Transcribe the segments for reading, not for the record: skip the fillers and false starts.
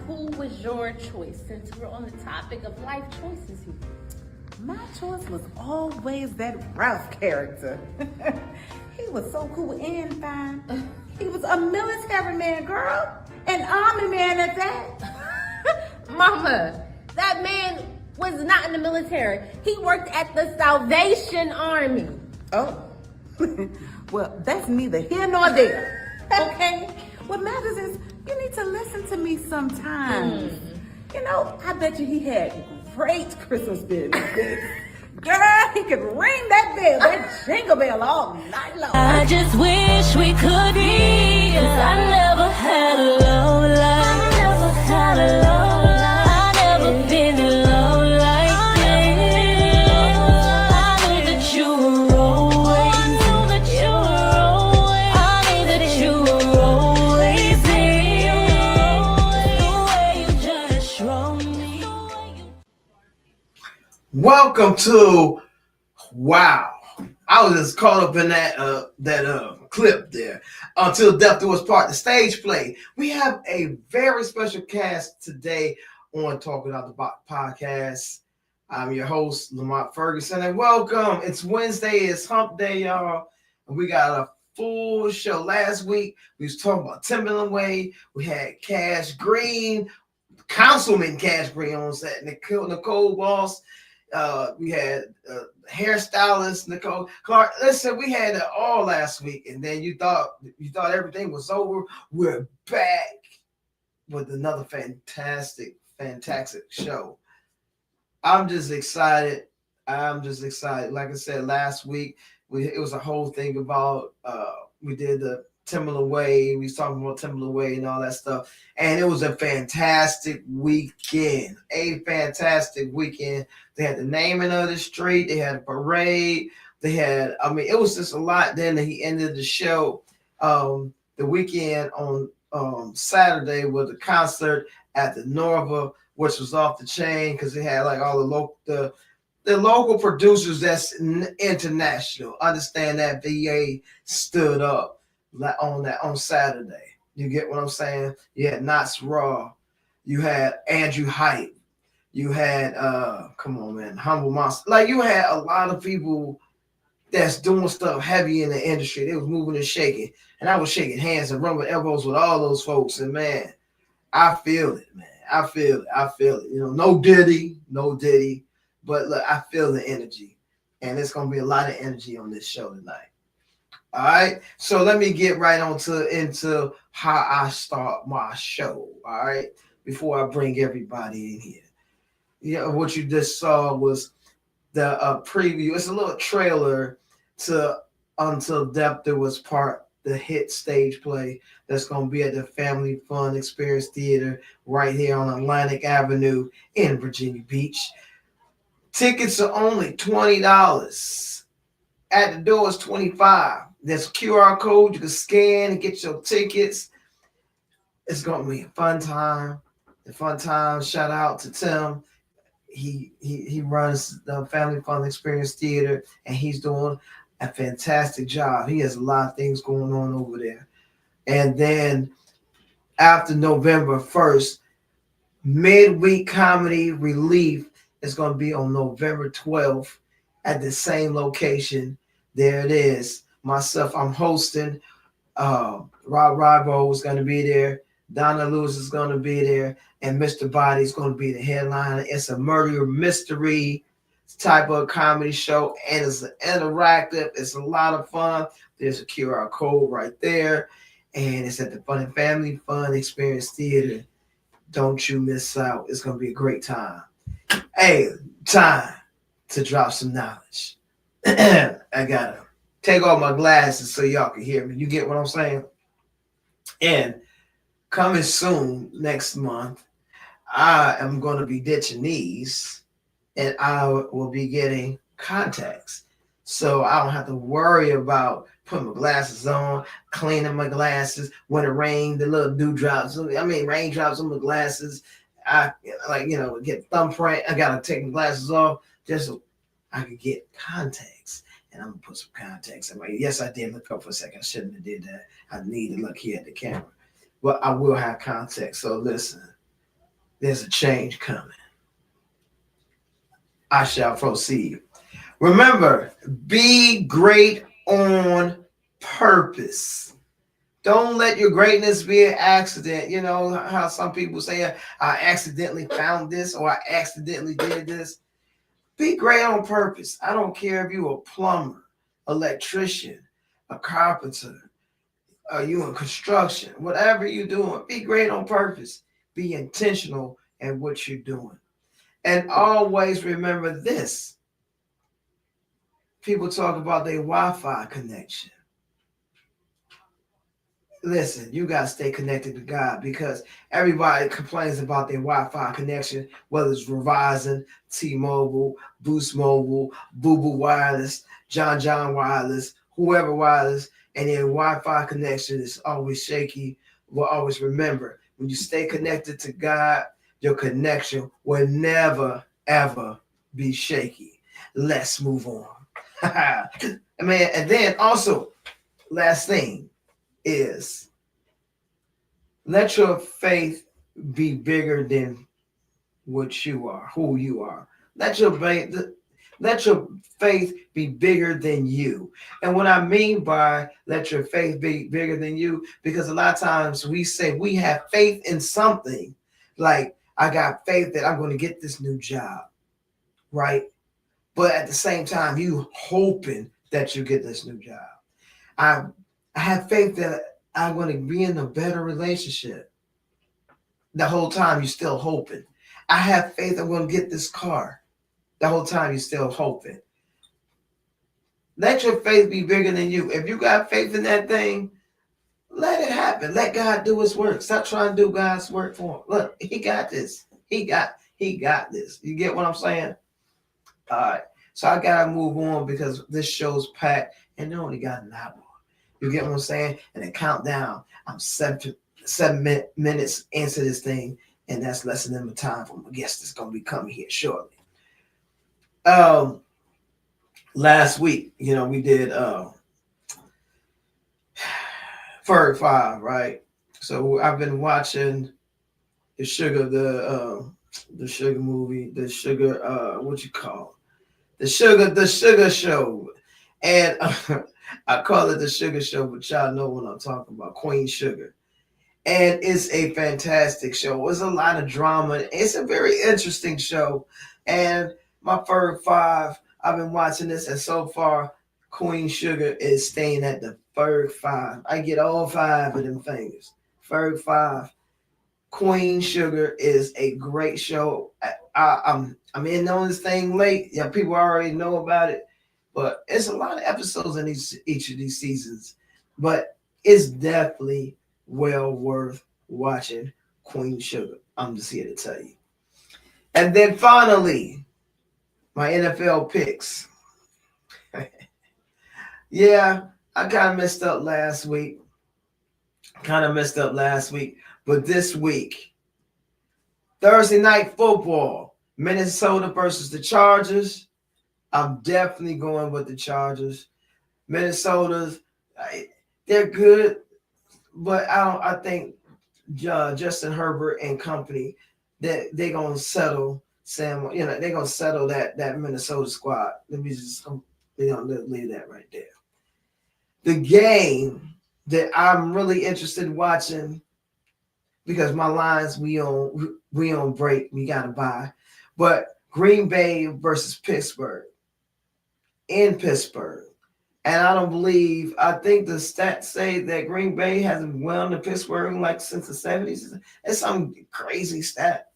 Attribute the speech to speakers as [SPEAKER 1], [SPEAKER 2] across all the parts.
[SPEAKER 1] who was your choice since we're on the topic of life choices here?
[SPEAKER 2] My choice was always that Ralph character. He was so cool and fine. He was a military man, girl. An army man at that.
[SPEAKER 1] Mama, that man was not in the military. He worked at the Salvation Army.
[SPEAKER 2] Oh. Well, that's neither here nor there. Okay? What matters is you need to listen to me sometimes. You know, I bet you he had great Christmas benefits. Girl, he could ring that bell, that jingle bell all night long.
[SPEAKER 3] I just wish we could be, 'cause I never had a love life. I never had a love life. I never been in love like this. I knew that you were always, I knew that you were always, I knew that you were always there. The way you just wrong me.
[SPEAKER 4] Welcome to Wow. I was just caught up in that clip there. Until Death Do Us Part, the stage play. We have a very special cast today on Talking Out the Box podcast. I'm your host, Lamont Ferguson, and welcome. It's Wednesday, it's hump day, y'all. And we got a full show. Last week, we was talking about Timberland Way. We had Cash Green, Councilman Cash Green on set, Nicole Boss. We had hairstylist Nicole Clark. Listen, we had it all last week, and then you thought everything was over. We're back with another fantastic show. I'm just excited. Like I said last week, it was a whole thing about we did the Timberland Way. We was talking about Timberland Way and all that stuff, and it was a fantastic weekend. They had the naming of the street. They had a parade. It was just a lot. Then he ended the show, the weekend on Saturday with a concert at the Norva, which was off the chain because they had like all the local producers that's international. Understand that VA stood up on Saturday. You get what I'm saying? You had Knots Raw. You had Andrew Hype. You had Humble Monster. Like, you had a lot of people that's doing stuff heavy in the industry. They was moving and shaking. And I was shaking hands and rubbing elbows with all those folks. And man, I feel it, man. I feel it. You know, no Diddy. But look, I feel the energy. And there's gonna be a lot of energy on this show tonight. All right. So let me get right into how I start my show. All right. Before I bring everybody in here. Yeah, what you just saw was the preview. It's a little trailer to Until Death Do Us Part, the hit stage play that's going to be at the Family Fun Experience Theater right here on Atlantic Avenue in Virginia Beach. Tickets are only $20. At the door is $25. There's a QR code you can scan and get your tickets. It's going to be a fun time. Shout out to Tim. He runs the Family Fun Experience Theater, and he's doing a fantastic job. He has a lot of things going on over there. And then after November 1st, Midweek Comedy Relief is going to be on November 12th at the same location. There it is. Myself, I'm hosting. Rob Ribo is going to be there. Donna Lewis is going to be there. And Mr. Body is going to be the headliner. It's a murder mystery type of comedy show, and it's interactive. It's a lot of fun. There's a QR code right there, and it's at the Fun and Family Fun Experience Theater. Don't you miss out. It's going to be a great time. Hey, time to drop some knowledge. I got to take off my glasses so y'all can hear me. You get what I'm saying? And coming soon next month, I am going to be ditching these, and I will be getting contacts. So I don't have to worry about putting my glasses on, cleaning my glasses when it rains, the little raindrops on my glasses. I get thumbprint. I got to take my glasses off just so I could get contacts. And I'm going to put some contacts in my. Yes, I did look up for a second. I shouldn't have did that. I need to look here at the camera. But I will have contacts. So listen, there's a change coming. I shall proceed. Remember, be great on purpose. Don't let your greatness be an accident. You know how some people say, I accidentally found this or I accidentally did this. Be great on purpose. I don't care if you're a plumber, electrician, a carpenter, you in construction, whatever you're doing, be great on purpose. Be intentional in what you're doing. And always remember this. People talk about their Wi-Fi connection. Listen, you got to stay connected to God, because everybody complains about their Wi-Fi connection, whether it's Verizon, T-Mobile, Boost Mobile, Boo Boo Wireless, John Wireless, whoever wireless, and their Wi-Fi connection is always shaky. Well, always remember, when you stay connected to God, your connection will never, ever be shaky. Let's move on. Man, and then also, last thing is, let your faith be bigger than what you are, who you are. Let your faith be bigger than you. And what I mean by let your faith be bigger than you, because a lot of times we say we have faith in something, like I got faith that I'm going to get this new job, right? But at the same time, you hoping that you get this new job. I have faith that I'm going to be in a better relationship. The whole time you're still hoping. I have faith I'm going to get this car. The whole time you're still hoping. Let your faith be bigger than you. If you got faith in that thing, let it happen. Let God do his work. Stop trying to do God's work for him. Look, he got this. He got this. You get what I'm saying? All right. So I got to move on because this show's packed and they only got an hour. You get what I'm saying? And then count down. I'm 7 minutes into this thing, and that's less than the time for my guest that's going to be coming here shortly. Last week, we did Ferg 5, right? So I've been watching the sugar movie, the sugar show. And I call it the sugar show, but y'all know what I'm talking about, Queen Sugar. And it's a fantastic show. It's a lot of drama. It's a very interesting show. And my Ferg 5, I've been watching this, and so far, Queen Sugar is staying at the Ferg 5. I get all 5 of them fingers. Ferg 5. Queen Sugar is a great show. I'm in on this thing late. Yeah, people already know about it. But it's a lot of episodes in each of these seasons. But it's definitely well worth watching Queen Sugar. I'm just here to tell you. And then finally, my NFL picks. Yeah, I kind of messed up last week. But this week, Thursday night football, Minnesota versus the Chargers. I'm definitely going with the Chargers. Minnesota's, they're good, but I think Justin Herbert and company, they're gonna settle they're gonna settle that Minnesota squad. Let me just leave that right there. The game that I'm really interested in watching, because my lines we on break, we gotta buy, but Green Bay versus Pittsburgh. In Pittsburgh. And I think the stats say that Green Bay hasn't won in Pittsburgh like since the 70s. It's some crazy stat.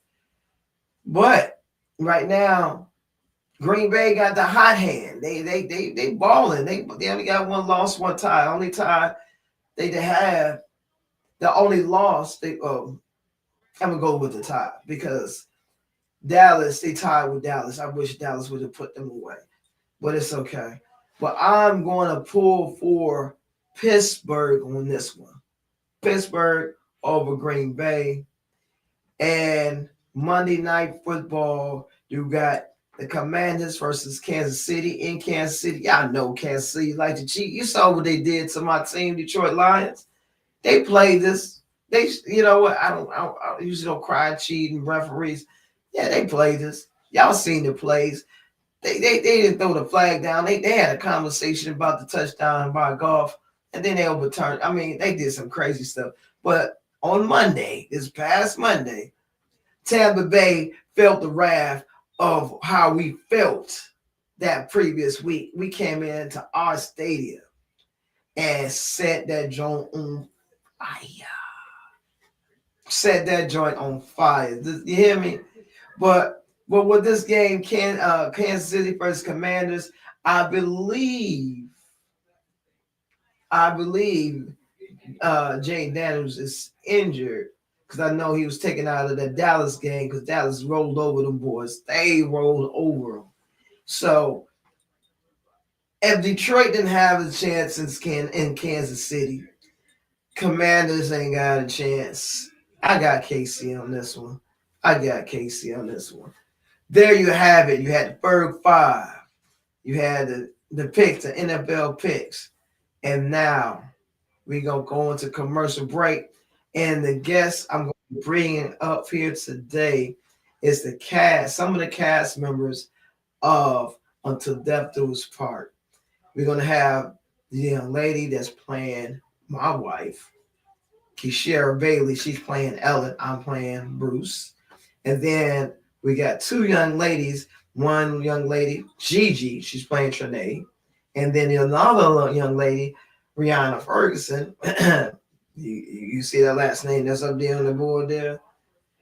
[SPEAKER 4] But right now, Green Bay got the hot hand. They balling. They only got one loss, one tie. Only tie they have. The only loss I'm gonna go with the tie, because Dallas, they tied with Dallas. I wish Dallas would have put them away. But it's okay. But I'm going to pull for Pittsburgh on this one. Pittsburgh over Green Bay. And Monday Night Football, you got the Commanders versus Kansas City in Kansas City. Y'all know Kansas City like to cheat. You saw what they did to my team, Detroit Lions. They played this. They, you know what? I usually don't cry cheating referees. Yeah, they played this. Y'all seen the plays. They didn't throw the flag down. They had a conversation about the touchdown by golf, and then they overturned. I mean, they did some crazy stuff. But on Monday, this past Monday, Tampa Bay felt the wrath of how we felt that previous week. We came into our stadium and set that joint on fire. Set that joint on fire. You hear me? But with this game, Kansas City versus Commanders, I believe Jay Daniels is injured because I know he was taken out of the Dallas game because Dallas rolled over them boys. They rolled over them. So if Detroit didn't have a chance in Kansas City, Commanders ain't got a chance. I got KC on this one. There you have it. You had Ferg 5. You had the picks, the NFL picks. And now we're going to go into commercial break. And the guest I'm going to be bringing up here today is some of the cast members of Until Death Do Us Part. We're going to have the young lady that's playing my wife, Keishara Bailey. She's playing Ellen. I'm playing Bruce. And then we got two young ladies. One young lady, Gigi, she's playing Trinae. And then another young lady, Rihanna Ferguson. you see that last name that's up there on the board there?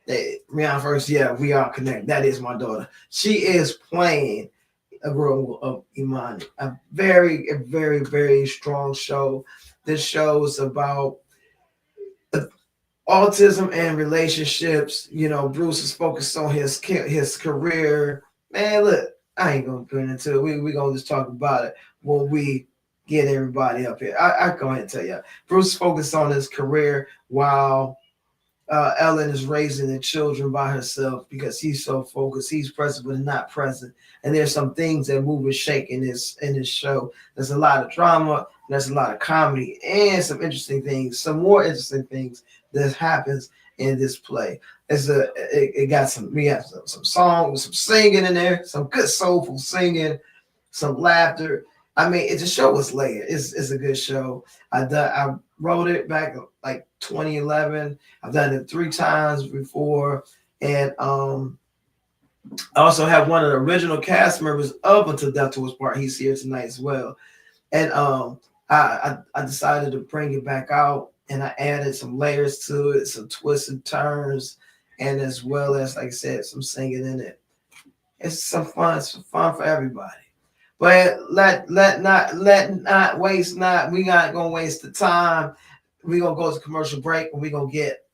[SPEAKER 4] Rihanna Ferguson, yeah, we are connected. That is my daughter. She is playing a role of Imani. A very, very strong show. This show is about autism and relationships. You know, Bruce is focused on his career. Man, look, I ain't gonna put into it. We gonna just talk about it when we get everybody up here. I go ahead and tell you, Bruce is focused on his career while Ellen is raising the children by herself because he's so focused. He's present but not present. And there's some things that move and shake in this show. There's a lot of drama. There's a lot of comedy and some interesting things. Some more interesting things that happens in this play. We have some songs, some singing in there, some good soulful singing, some laughter. I mean, the show was layered. It's a good show. I wrote it back like 2011. I've done it 3 times before, and I also have one of the original cast members of Until Death Do Us Part. He's here tonight as well, and I decided to bring it back out, and I added some layers to it, some twists and turns, and as well as, like I said, some singing in it. It's some fun. It's fun for everybody. But let not waste not. We not gonna waste the time. We're gonna go to commercial break, and we're gonna get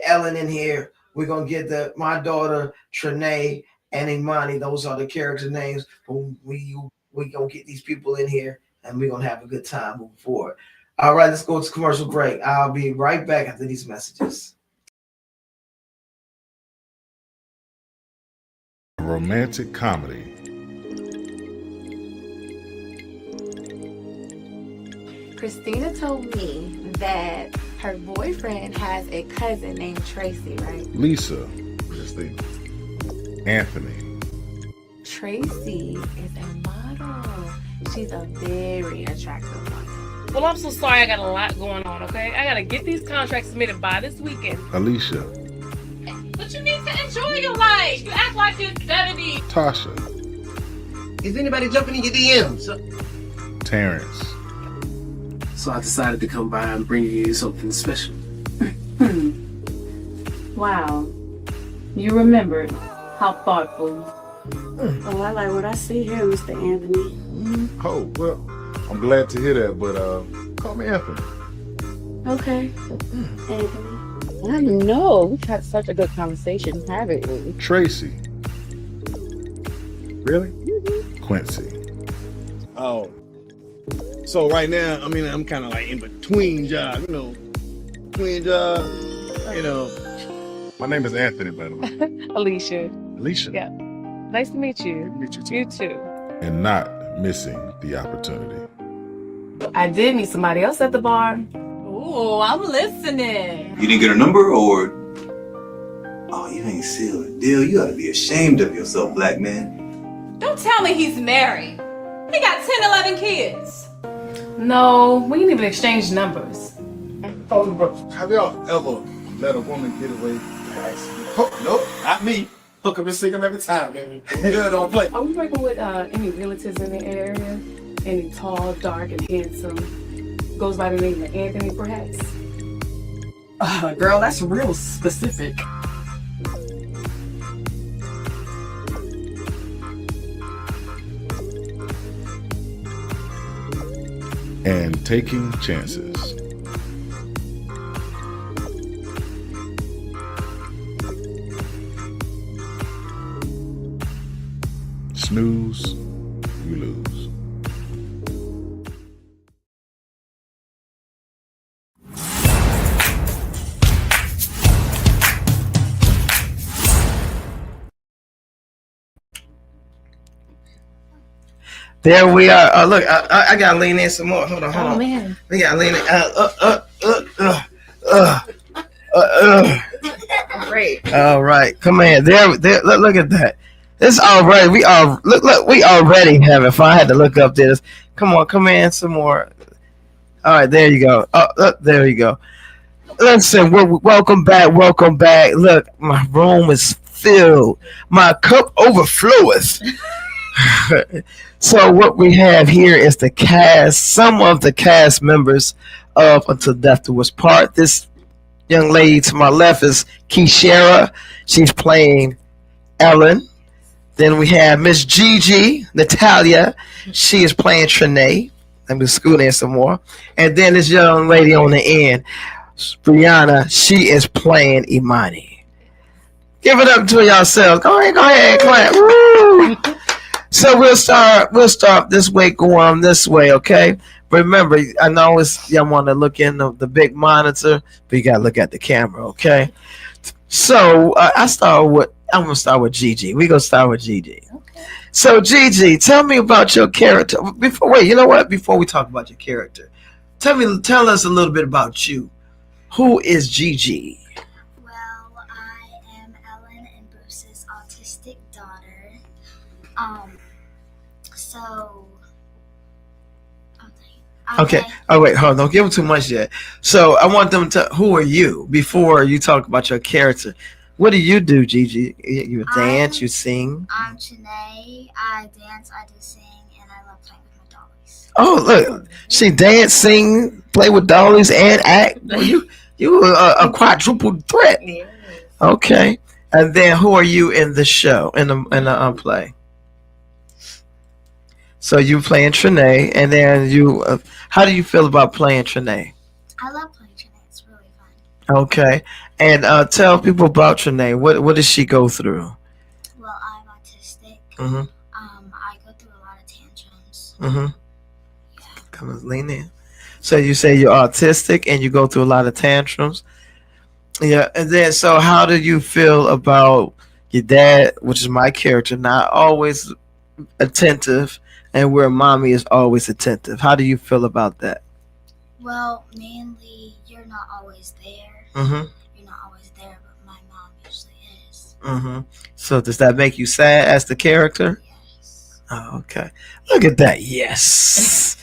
[SPEAKER 4] Ellen in here. We're gonna get my daughter Trinae and Imani. Those are the character names. We gonna get these people in here, and we're gonna have a good time moving forward. All right, let's go to commercial break. I'll be right back after these messages.
[SPEAKER 5] Romantic comedy.
[SPEAKER 6] Christina told me that her boyfriend has a cousin named Tracy, right?
[SPEAKER 5] Lisa. Anthony.
[SPEAKER 6] Tracy is a model. She's a very attractive model.
[SPEAKER 7] Well, I'm so sorry. I got a lot going on, okay? I got to get these contracts submitted by this weekend.
[SPEAKER 5] Alicia.
[SPEAKER 7] But you need to enjoy your life. You act like you're 70.
[SPEAKER 5] Tasha.
[SPEAKER 8] Is anybody jumping in your DMs?
[SPEAKER 5] Terrence.
[SPEAKER 8] So I decided to come by and bring you something special.
[SPEAKER 9] Wow. You remembered. How thoughtful.
[SPEAKER 10] Oh, I like what I see here, Mr. Anthony.
[SPEAKER 5] Oh, well, I'm glad to hear that, but call me Anthony.
[SPEAKER 10] Okay. Anthony.
[SPEAKER 9] I know. We've had such a good conversation, haven't we?
[SPEAKER 5] Tracy. Really? Quincy.
[SPEAKER 11] Oh. So right now, I mean, I'm kind of like in between jobs, between jobs,
[SPEAKER 5] My name is Anthony, by the way.
[SPEAKER 7] Alicia.
[SPEAKER 5] Alicia.
[SPEAKER 7] Yeah. Nice to meet you.
[SPEAKER 11] Meet you too.
[SPEAKER 7] You too.
[SPEAKER 5] And not missing the opportunity.
[SPEAKER 7] I did meet somebody else at the bar.
[SPEAKER 12] Ooh, I'm listening.
[SPEAKER 13] You didn't get her number, or? Oh, you ain't sealed a deal. You ought to be ashamed of yourself, black man.
[SPEAKER 12] Don't tell me he's married. He got 10, 11 kids.
[SPEAKER 7] No, we didn't even exchange numbers.
[SPEAKER 5] Oh, but have y'all ever let a woman get away by accident? Oh, nope, not me. Hook up and sick 'em every time, baby. Girl, don't play.
[SPEAKER 7] Are we working with any relatives in the area? Any tall, dark, and handsome? Goes by the name of Anthony, perhaps?
[SPEAKER 14] Girl, that's real specific.
[SPEAKER 5] And taking chances. Snooze, you lose.
[SPEAKER 4] There we are. Look, I gotta lean in some more. Hold on.
[SPEAKER 7] Oh, man.
[SPEAKER 4] We gotta lean in.
[SPEAKER 7] Great.
[SPEAKER 4] All right, come in. There. Look at that. This already. We already having fun. I had to look up this. Come on, come in some more. All right, there you go. There you go. Listen, welcome back. Welcome back. Look, my room is filled. My cup overfloweth. So what we have here is the cast, some of the cast members of Until Death Do Us Part. This young lady to my left is Keishara. She's playing Ellen. Then we have Miss Gigi, Natalia. She is playing Trinae. Let me scoot in some more. And then this young lady on the end, Brianna, she is playing Imani. Give it up to yourselves. Go ahead, clap. Woo! So we'll start this way, go on this way, okay? Remember, I know y'all want to look in the big monitor, but you gotta look at the camera, okay? So I'm gonna start with Gigi. We're gonna start with Gigi. Okay. So Gigi, tell me about your character. Before we talk about your character, tell us a little bit about you. Who is Gigi?
[SPEAKER 15] Well, I am Ellen and Bruce's autistic daughter.
[SPEAKER 4] Okay. Oh wait, hold on. Don't give them too much yet. So I want them to. Who are you? Before you talk about your character, what do you do, Gigi? You dance, you sing.
[SPEAKER 15] I'm Trinae. I dance, I do sing, and I love playing with my dollies.
[SPEAKER 4] Oh look, she dance, sing, play with dollies, and act. Well, you a quadruple threat. Yeah. Okay. And then who are you in the show in the play? So you playing Trinae, and then you. How do you feel about playing Trinae?
[SPEAKER 15] I love playing Trinae. It's really fun.
[SPEAKER 4] Okay, and tell people about Trinae. What does she go through?
[SPEAKER 15] Well, I'm autistic.
[SPEAKER 4] Mm-hmm.
[SPEAKER 15] I go through a lot of tantrums.
[SPEAKER 4] Mm-hmm. Yeah. Come on, lean in. So you say you're autistic and you go through a lot of tantrums. Yeah, and then so how do you feel about your dad, which is my character, not always attentive? And where mommy is always attentive. How do you feel about that?
[SPEAKER 15] Well, mainly you're not always there.
[SPEAKER 4] Mm-hmm.
[SPEAKER 15] You're not always there, but my mom usually is.
[SPEAKER 4] Mm-hmm. So does that make you sad as the character?
[SPEAKER 15] Yes.
[SPEAKER 4] Oh, okay. Look at that. Yes.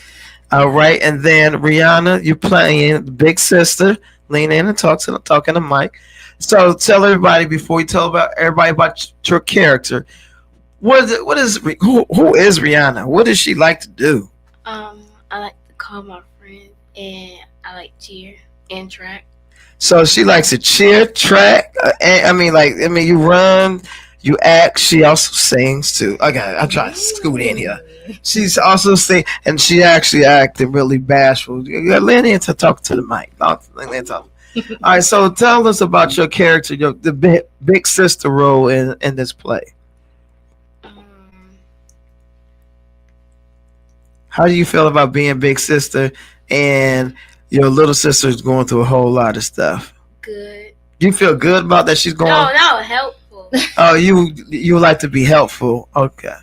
[SPEAKER 4] All right. And then Rihanna, you're playing the big sister. Lean in and talk in the mic. So tell everybody before you tell everybody about your character. Who is Rihanna? What does she like to do?
[SPEAKER 16] I like to call my friends, and I like cheer and track.
[SPEAKER 4] So she likes to cheer, track. You run, you act. She also sings too. Okay, I try to scoot in here. She's also sing, and she actually acted really bashful. You got Lenny to talk to the mic. All right, so tell us about your character, the big sister role in this play. How do you feel about being big sister and your little sister is going through a whole lot of stuff?
[SPEAKER 16] Good.
[SPEAKER 4] You feel good about that she's going?
[SPEAKER 16] No, helpful.
[SPEAKER 4] Oh, you like to be helpful. Okay.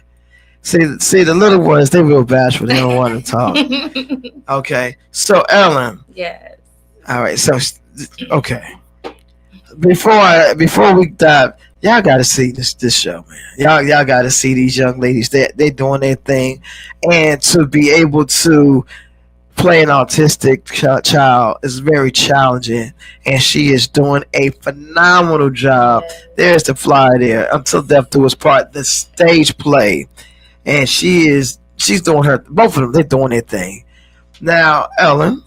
[SPEAKER 4] See the little ones, they real bashful. They don't want to talk. Okay. So Ellen.
[SPEAKER 6] Yes.
[SPEAKER 4] All right. So, okay. Before we dive, y'all got to see this show, man. Y'all got to see these young ladies. They doing their thing, and to be able to play an autistic child is very challenging, and she is doing a phenomenal job. There's the flyer there. Until Death Do Us Part, the stage play, and she's doing her. Both of them, they're doing their thing. Now, Ellen.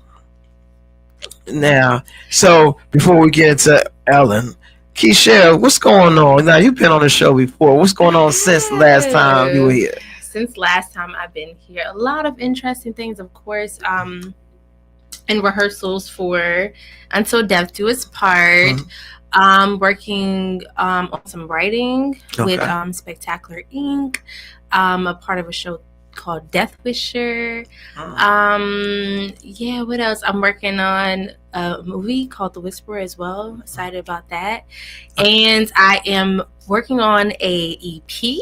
[SPEAKER 4] Now, so before we get into Ellen, Keisha, what's going on? Now, you've been on the show before. What's going on since the last time you were here?
[SPEAKER 1] Since last time I've been here, a lot of interesting things, of course, in rehearsals for Until Death Do Us Part. Working on some writing with Spectacular Inc. A part of a show called Death Wisher. Yeah, what else? I'm working on a movie called The Whisperer as well. Excited about that. And I am working on a EP.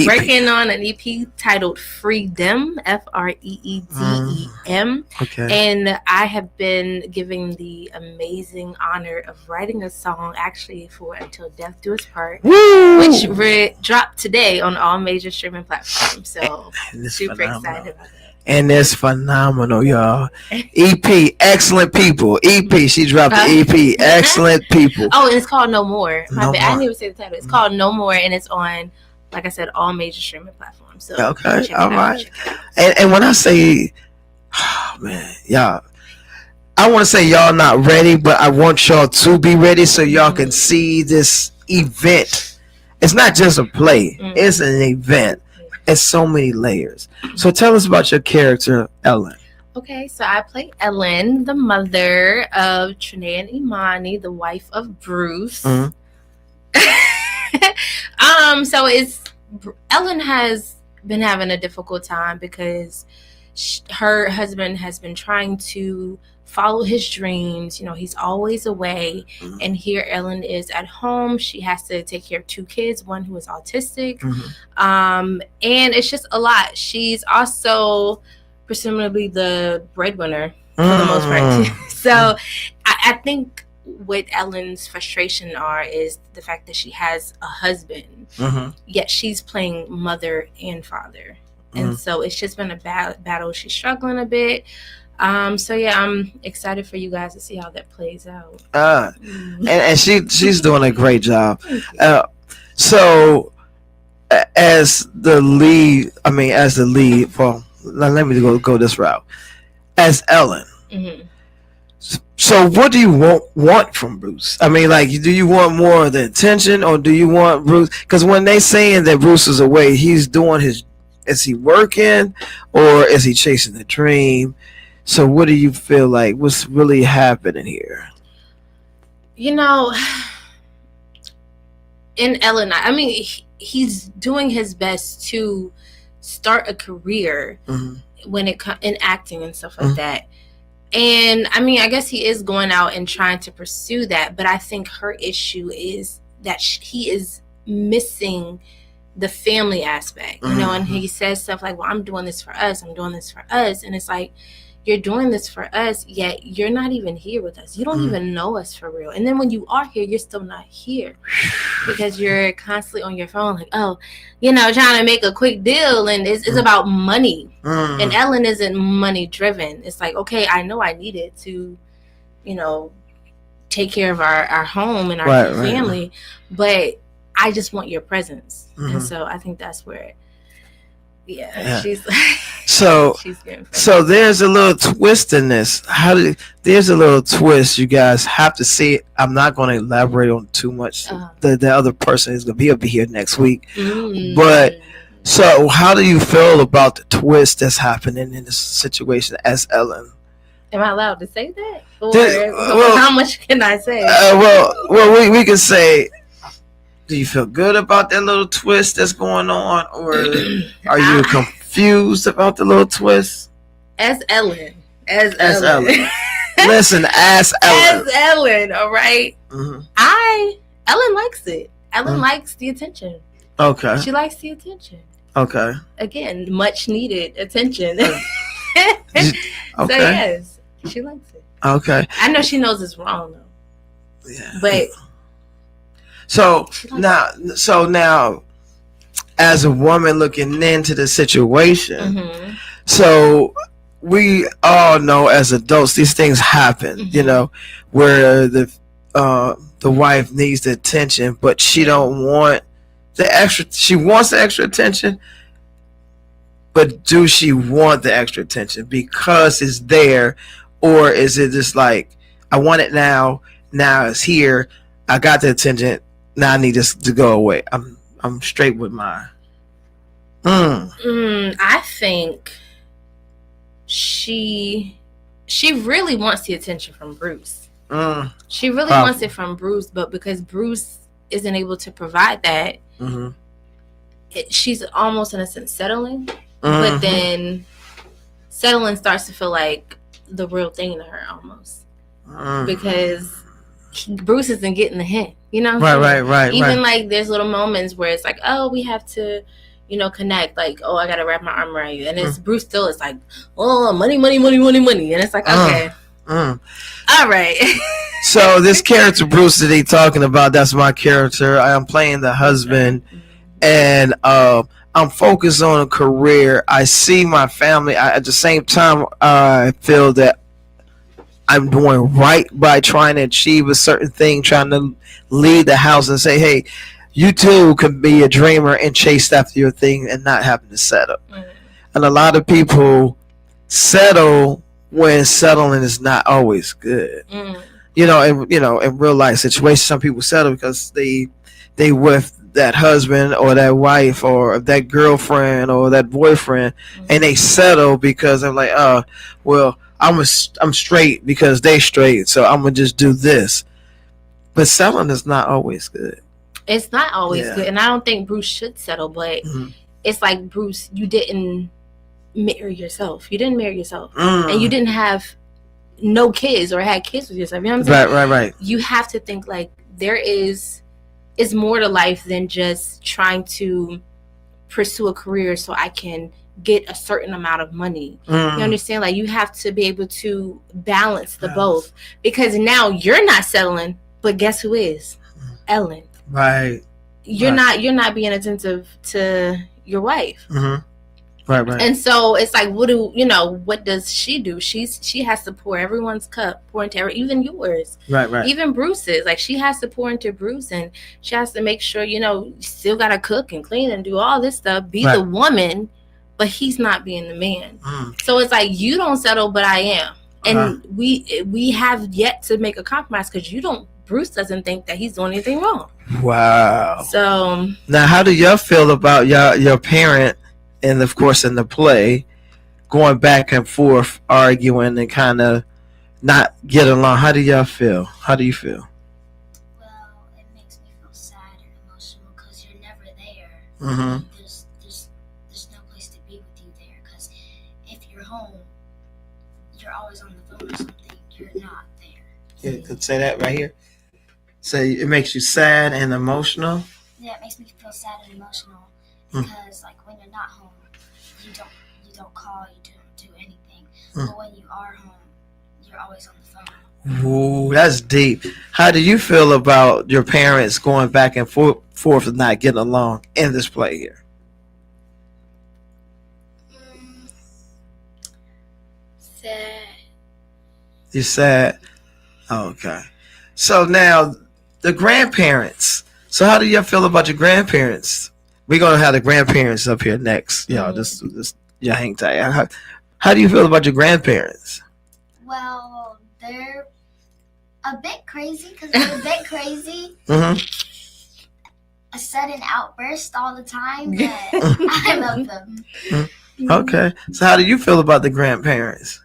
[SPEAKER 1] Working on an EP titled Freedom, Freedem.
[SPEAKER 4] Okay.
[SPEAKER 1] And I have been given the amazing honor of writing a song actually for Until Death Do Us Part, which dropped today on all major streaming platforms. So super excited about that.
[SPEAKER 4] And it's phenomenal, y'all. EP, excellent people. EP, she dropped the EP, excellent people.
[SPEAKER 1] Oh, and it's called No More. My bad. I
[SPEAKER 4] More.
[SPEAKER 1] didn't even say the title. It's called No More, and it's on, like I said, all major streaming platforms. So
[SPEAKER 4] Okay, all right. And when I say, oh man, y'all, I want to say y'all not ready, but I want y'all to be ready so y'all can see this event. It's not just a play; it's an event. It's so many layers. So tell us about your character, Ellen.
[SPEAKER 1] Okay, so I play Ellen, the mother of Trinae and Imani, the wife of Bruce. So it's Ellen has been having a difficult time because her husband has been trying to follow his dreams. You know, he's always away, and here Ellen is at home. She has to take care of two kids, one who is autistic, and it's just a lot. She's also presumably the breadwinner for the most part. So I think what Ellen's frustration is the fact that she has a husband, yet she's playing mother and father. And so it's just been a battle. She's struggling a bit. So yeah, I'm excited for you guys to see how that plays out.
[SPEAKER 4] And she's doing a great job. So as the lead, well, let me go this route. As Ellen, so what do you want from Bruce? I mean, like, do you want more of the attention, or do you want Bruce? Because when they saying that Bruce is away, he's doing his. Is he working, or is he chasing the dream? So what do you feel like? What's really happening here?
[SPEAKER 1] You know, in Ellen, I mean, he's doing his best to start a career when it comes in acting and stuff like that. And I mean, I guess he is going out and trying to pursue that. But I think her issue is that he is missing the family aspect, you know, and he says stuff like, well, I'm doing this for us. I'm doing this for us. And it's like, you're doing this for us, yet you're not even here with us. You don't even know us for real. And then when you are here, you're still not here because you're constantly on your phone, like, oh, you know, trying to make a quick deal. And it's about money. And Ellen isn't money driven. It's like, okay, I know I need it to, you know, take care of our home and our family, but I just want your presence. And so I think that's where, she's
[SPEAKER 4] so there's a little twist in this. There's a little twist. You guys have to see it. I'm not going to elaborate on too much. The other person is going to be here next week. But so how do you feel about the twist that's happening in this situation as Ellen?
[SPEAKER 1] Am I allowed to say that? Or how much can I say?
[SPEAKER 4] Well, we can say, do you feel good about that little twist that's going on, or are you confused about the little twist?
[SPEAKER 1] As Ellen.
[SPEAKER 4] Listen, as Ellen.
[SPEAKER 1] As Ellen, all right? Ellen likes it. Ellen likes the attention.
[SPEAKER 4] Okay.
[SPEAKER 1] She likes the attention.
[SPEAKER 4] Okay.
[SPEAKER 1] Again, much needed attention. So yes, she likes it.
[SPEAKER 4] Okay.
[SPEAKER 1] I know she knows it's wrong though.
[SPEAKER 4] Yeah.
[SPEAKER 1] But
[SPEAKER 4] so now, as a woman looking into the situation, so we all know as adults these things happen. You know, where the wife needs the attention, but she don't want the extra. She wants the extra attention, but do she want the extra attention because it's there, or is it just like, I want it now? Now it's here. I got the attention. Now I need this to go away. I'm straight with mine.
[SPEAKER 1] I think she really wants the attention from Bruce. She really wants it from Bruce, but because Bruce isn't able to provide that, she's almost in a sense settling. But then settling starts to feel like the real thing to her almost, because Bruce isn't getting the hint. You know,
[SPEAKER 4] right.
[SPEAKER 1] Even like there's little moments where it's like, oh, we have to, you know, connect. Like, oh, I gotta wrap my arm around you, and it's Bruce still. It's like, oh, money, and it's like, okay, all right.
[SPEAKER 4] So this character Bruce that he talking about, that's my character. I am playing the husband, and I'm focused on a career. I see my family. At the same time, I feel that I'm doing right by trying to achieve a certain thing, trying to lead the house and say, hey, you too can be a dreamer and chase after your thing and not having to settle. And a lot of people settle when settling is not always good. You know, in real life situations, some people settle because they with that husband or that wife or that girlfriend or that boyfriend, and they settle because they're like, oh, well, I'm straight because they straight, so I'm gonna just do this. But settling is not always good.
[SPEAKER 1] It's not always good, and I don't think Bruce should settle. But it's like, Bruce, you didn't marry yourself. You didn't marry yourself, and you didn't have no kids or had kids with yourself. You know what I'm saying?
[SPEAKER 4] Right.
[SPEAKER 1] You have to think like it's more to life than just trying to pursue a career so I can get a certain amount of money. You understand? Like, you have to be able to balance the both, because now you're not settling, but guess who is? Ellen.
[SPEAKER 4] Right.
[SPEAKER 1] You're not being attentive to your wife.
[SPEAKER 4] Right.
[SPEAKER 1] And so it's like, what does she do? She has to pour everyone's cup, pour into even yours.
[SPEAKER 4] Right.
[SPEAKER 1] Even Bruce's. Like, she has to pour into Bruce, and she has to make sure, you still gotta cook and clean and do all this stuff, be the woman, but he's not being the man. So it's like, you don't settle, but I am. And we have yet to make a compromise, because Bruce doesn't think that he's doing anything wrong.
[SPEAKER 4] Wow.
[SPEAKER 1] So
[SPEAKER 4] now, how do y'all feel about your parent, and of course in the play, going back and forth, arguing and kind of not get along? How do y'all feel? How do you feel?
[SPEAKER 15] Well, it makes me feel sad and emotional because you're never there. There's no place to be with you there, because if you're home, you're always on the phone or something. You're not there.
[SPEAKER 4] Yeah, could say that right here. Say it makes you sad and emotional.
[SPEAKER 15] Yeah, it makes me feel sad and emotional because, like, when you're not home, you don't call, you don't do anything. But when you are home, you're always on the phone.
[SPEAKER 4] Ooh, that's deep. How do you feel about your parents going back and forth and not getting along in this play here?
[SPEAKER 16] Sad.
[SPEAKER 4] You're sad? Okay. So now, the grandparents. So how do you feel about your grandparents? We're going to have the grandparents up here next. Y'all, just y'all hang tight. How do you feel about your grandparents?
[SPEAKER 15] Well, they're a bit crazy, because they're a bit crazy. A sudden outburst all the time, but I love them.
[SPEAKER 4] Okay. So how do you feel about the grandparents?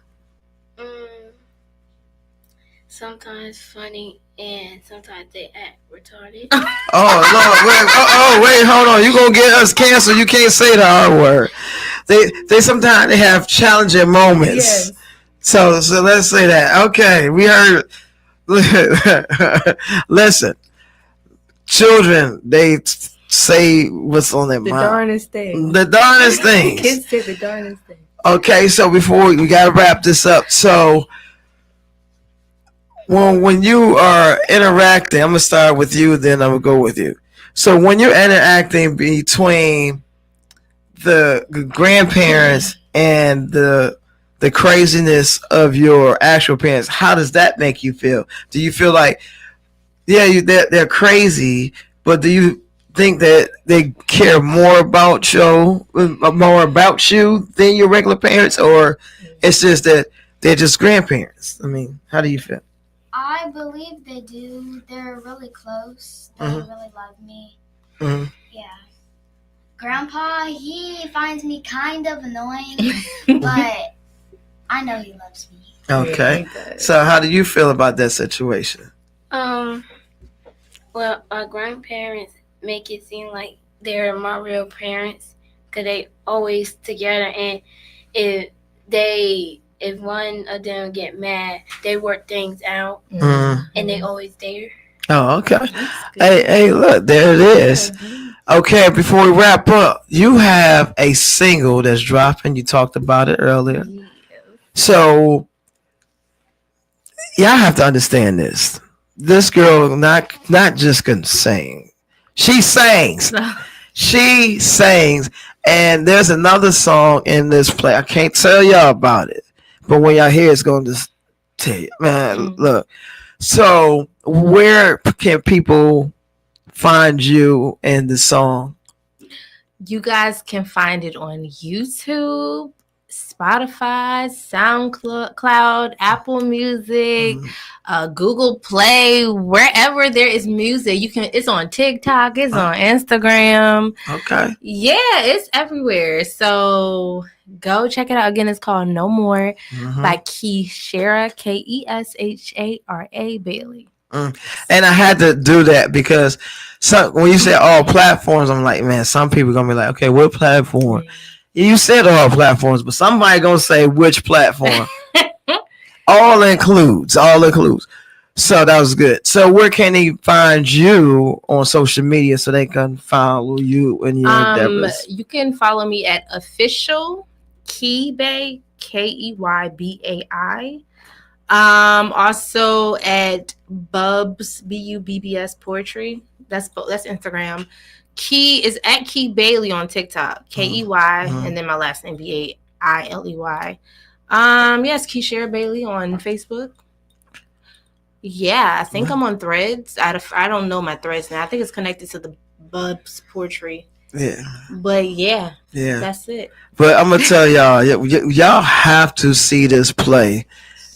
[SPEAKER 16] Sometimes funny, and sometimes they act retarded.
[SPEAKER 4] Oh Lord! Wait, hold on. You gonna get us canceled? You can't say the R word. They sometimes have challenging moments.
[SPEAKER 1] Yes.
[SPEAKER 4] So let's say that. Okay, we heard. Listen, children, they say what's on their mind.
[SPEAKER 1] Darnest thing.
[SPEAKER 4] The darnest things.
[SPEAKER 1] Kids say the darnest thing.
[SPEAKER 4] Okay, so before we gotta wrap this up. So Well, when you are interacting, I'm gonna start with you, then I'm gonna go with you. So when you're interacting between the grandparents and the craziness of your actual parents, how does that make you feel? Do you feel like, yeah, they're crazy, but do you think that they care more about you than your regular parents, or it's just that they're just grandparents? I mean, how do you feel?
[SPEAKER 15] I believe they do. They're really close. They really love me.
[SPEAKER 4] Mm-hmm.
[SPEAKER 15] Yeah. Grandpa, he finds me kind of annoying, but I know he loves me.
[SPEAKER 4] Okay. So how do you feel about that situation?
[SPEAKER 16] Well, our grandparents make it seem like they're my real parents because they always together, and if one of them get mad, they work things out, and they always there.
[SPEAKER 4] Oh, okay. Hey, look, there it is. Okay, before we wrap up, you have a single that's dropping. You talked about it earlier. So, y'all have to understand this. This girl not just can sing. She sings. She sings. And there's another song in this play. I can't tell y'all about it. But when y'all hear it, it's going to just tell you. Man, look. So, where can people find you in the song?
[SPEAKER 1] You guys can find it on YouTube, Spotify, SoundCloud, Apple Music, Google Play, wherever there is music. It's on TikTok, it's on Instagram.
[SPEAKER 4] Okay.
[SPEAKER 1] Yeah, it's everywhere. So go check it out. Again, it's called No More by Keshara, Keshara Bailey.
[SPEAKER 4] And I had to do that because when you say all platforms, I'm like, man, some people gonna be like, okay, what platform? You said all platforms, but somebody gonna say which platform. all includes. So that was good. So where can they find you on social media so they can follow you and your endeavors?
[SPEAKER 1] You can follow me at official Keybai, Keybai. Also at Bubs Bubbs Poetry. That's Instagram. Key is at Key Bailey on TikTok. Key, and then my last name Bailey. Yes, Keshara Bailey on Facebook. Yeah, I think I'm on Threads. I don't know my Threads now. I think it's connected to the Bubs Poetry.
[SPEAKER 4] Yeah.
[SPEAKER 1] But yeah, that's it.
[SPEAKER 4] But I'm gonna tell y'all have to see this play.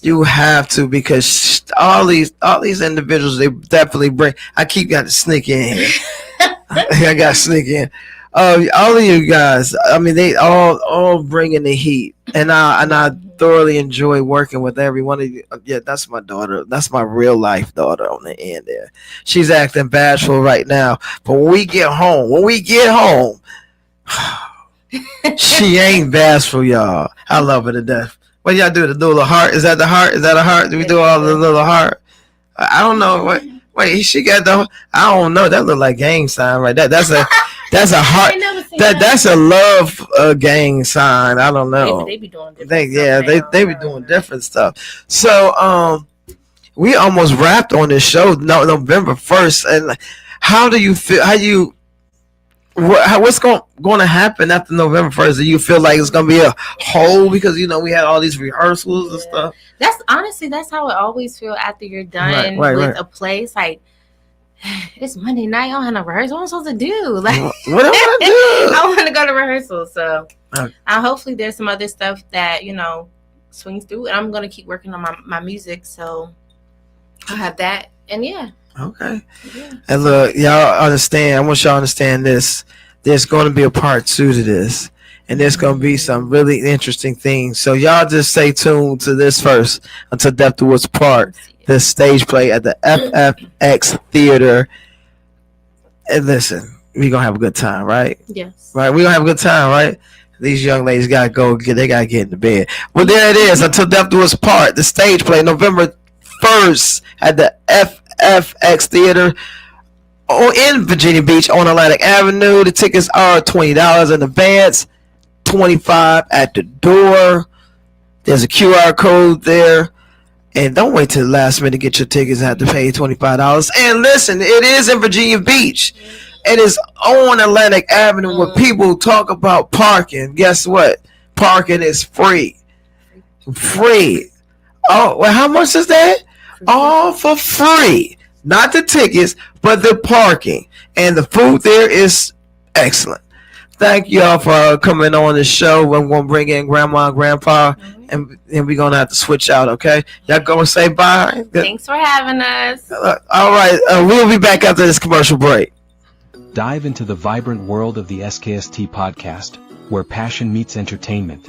[SPEAKER 4] You have to, because all these individuals, they definitely bring. I keep got to sneak in here. I got to sneak in. All of you guys, I mean, they all bringing the heat, and I thoroughly enjoy working with every one of you. Yeah, that's my daughter. That's my real life daughter on the end there. She's acting bashful right now, but when we get home, she ain't bashful, y'all. I love her to death. What do y'all do? To do a little heart? Is that the heart? Is that a heart? Do we do all the little heart? I don't know. Wait, she got the. I don't know. That look like gang sign right there. That's a heart. That's a love gang sign. I don't know.
[SPEAKER 1] They be doing different stuff.
[SPEAKER 4] They be doing different stuff. So we almost wrapped on this show. November 1st. And how do you feel? What's going to happen after November 1st? Do you feel like it's going to be a hole because we had all these rehearsals and stuff?
[SPEAKER 1] That's how it always feel after you're done with a play. It's like, it's Monday night. I don't have no rehearsal. What am I supposed to do? Like,
[SPEAKER 4] what do I want to do?
[SPEAKER 1] I want to go to rehearsal. So hopefully there's some other stuff that swings through, and I'm going to keep working on my music. So I'll have that, and
[SPEAKER 4] okay. Yeah. And look, y'all understand. I want y'all to understand this. There's going to be a part 2 to this, and there's going to be some really interesting things. So y'all just stay tuned to this first until Death Do Us Part, the stage play at the FFX Theater. And listen, we're going to have a good time, right?
[SPEAKER 1] Yes.
[SPEAKER 4] Right? We're going to have a good time, right? These young ladies got to go. They got to get into bed. Well, there it is. Until Death Do Us Part, the stage play, November 1st at the FFX Theater in Virginia Beach on Atlantic Avenue. The tickets are $20 in advance, $25 at the door. There's a QR code there. And don't wait till the last minute to get your tickets. Have to pay $25. And listen, it is in Virginia Beach. It is on Atlantic Avenue where people talk about parking. Guess what? Parking is free. Free. Oh, well, how much is that? All for free. Not the tickets, but the parking. And the food there is excellent. Thank y'all for coming on the show. We're going to bring in Grandma and Grandpa, and we're going to have to switch out, okay? Y'all going to say bye?
[SPEAKER 1] Thanks for having us.
[SPEAKER 4] All right. We'll be back after this commercial break.
[SPEAKER 14] Dive into the vibrant world of the SKST podcast, where passion meets entertainment.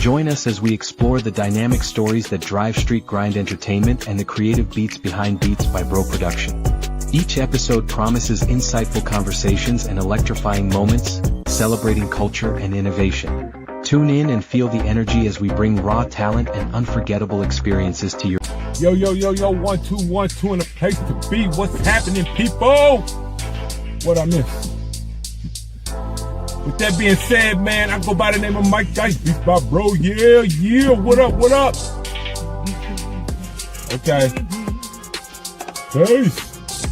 [SPEAKER 14] Join us as we explore the dynamic stories that drive Street Grind Entertainment and the creative beats behind Beats by Bro Production. Each episode promises insightful conversations and electrifying moments, celebrating culture and innovation. Tune in and feel the energy as we bring raw talent and unforgettable experiences to your...
[SPEAKER 17] Yo, 1 2 1 2 in a place to be. What's happening, people? What I miss? With that being said, man, I go by the name of Mike Dice, Beats by Bro. Yeah, what up? Okay. Peace.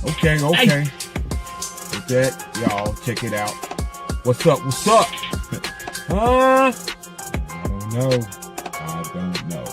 [SPEAKER 17] Okay. With that, y'all, check it out. What's up? Huh? I don't know.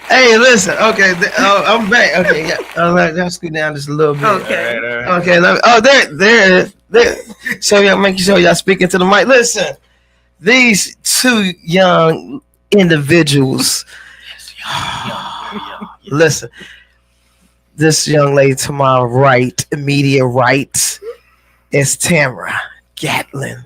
[SPEAKER 4] Hey, listen. Okay, I'm back. Okay, yeah. I'll scoot down just a little bit.
[SPEAKER 2] Okay.
[SPEAKER 4] Okay. There. So y'all make sure y'all speaking to the mic. Listen, these two young individuals. Listen, this young lady to my right, immediate right, is Tamara Gatlin,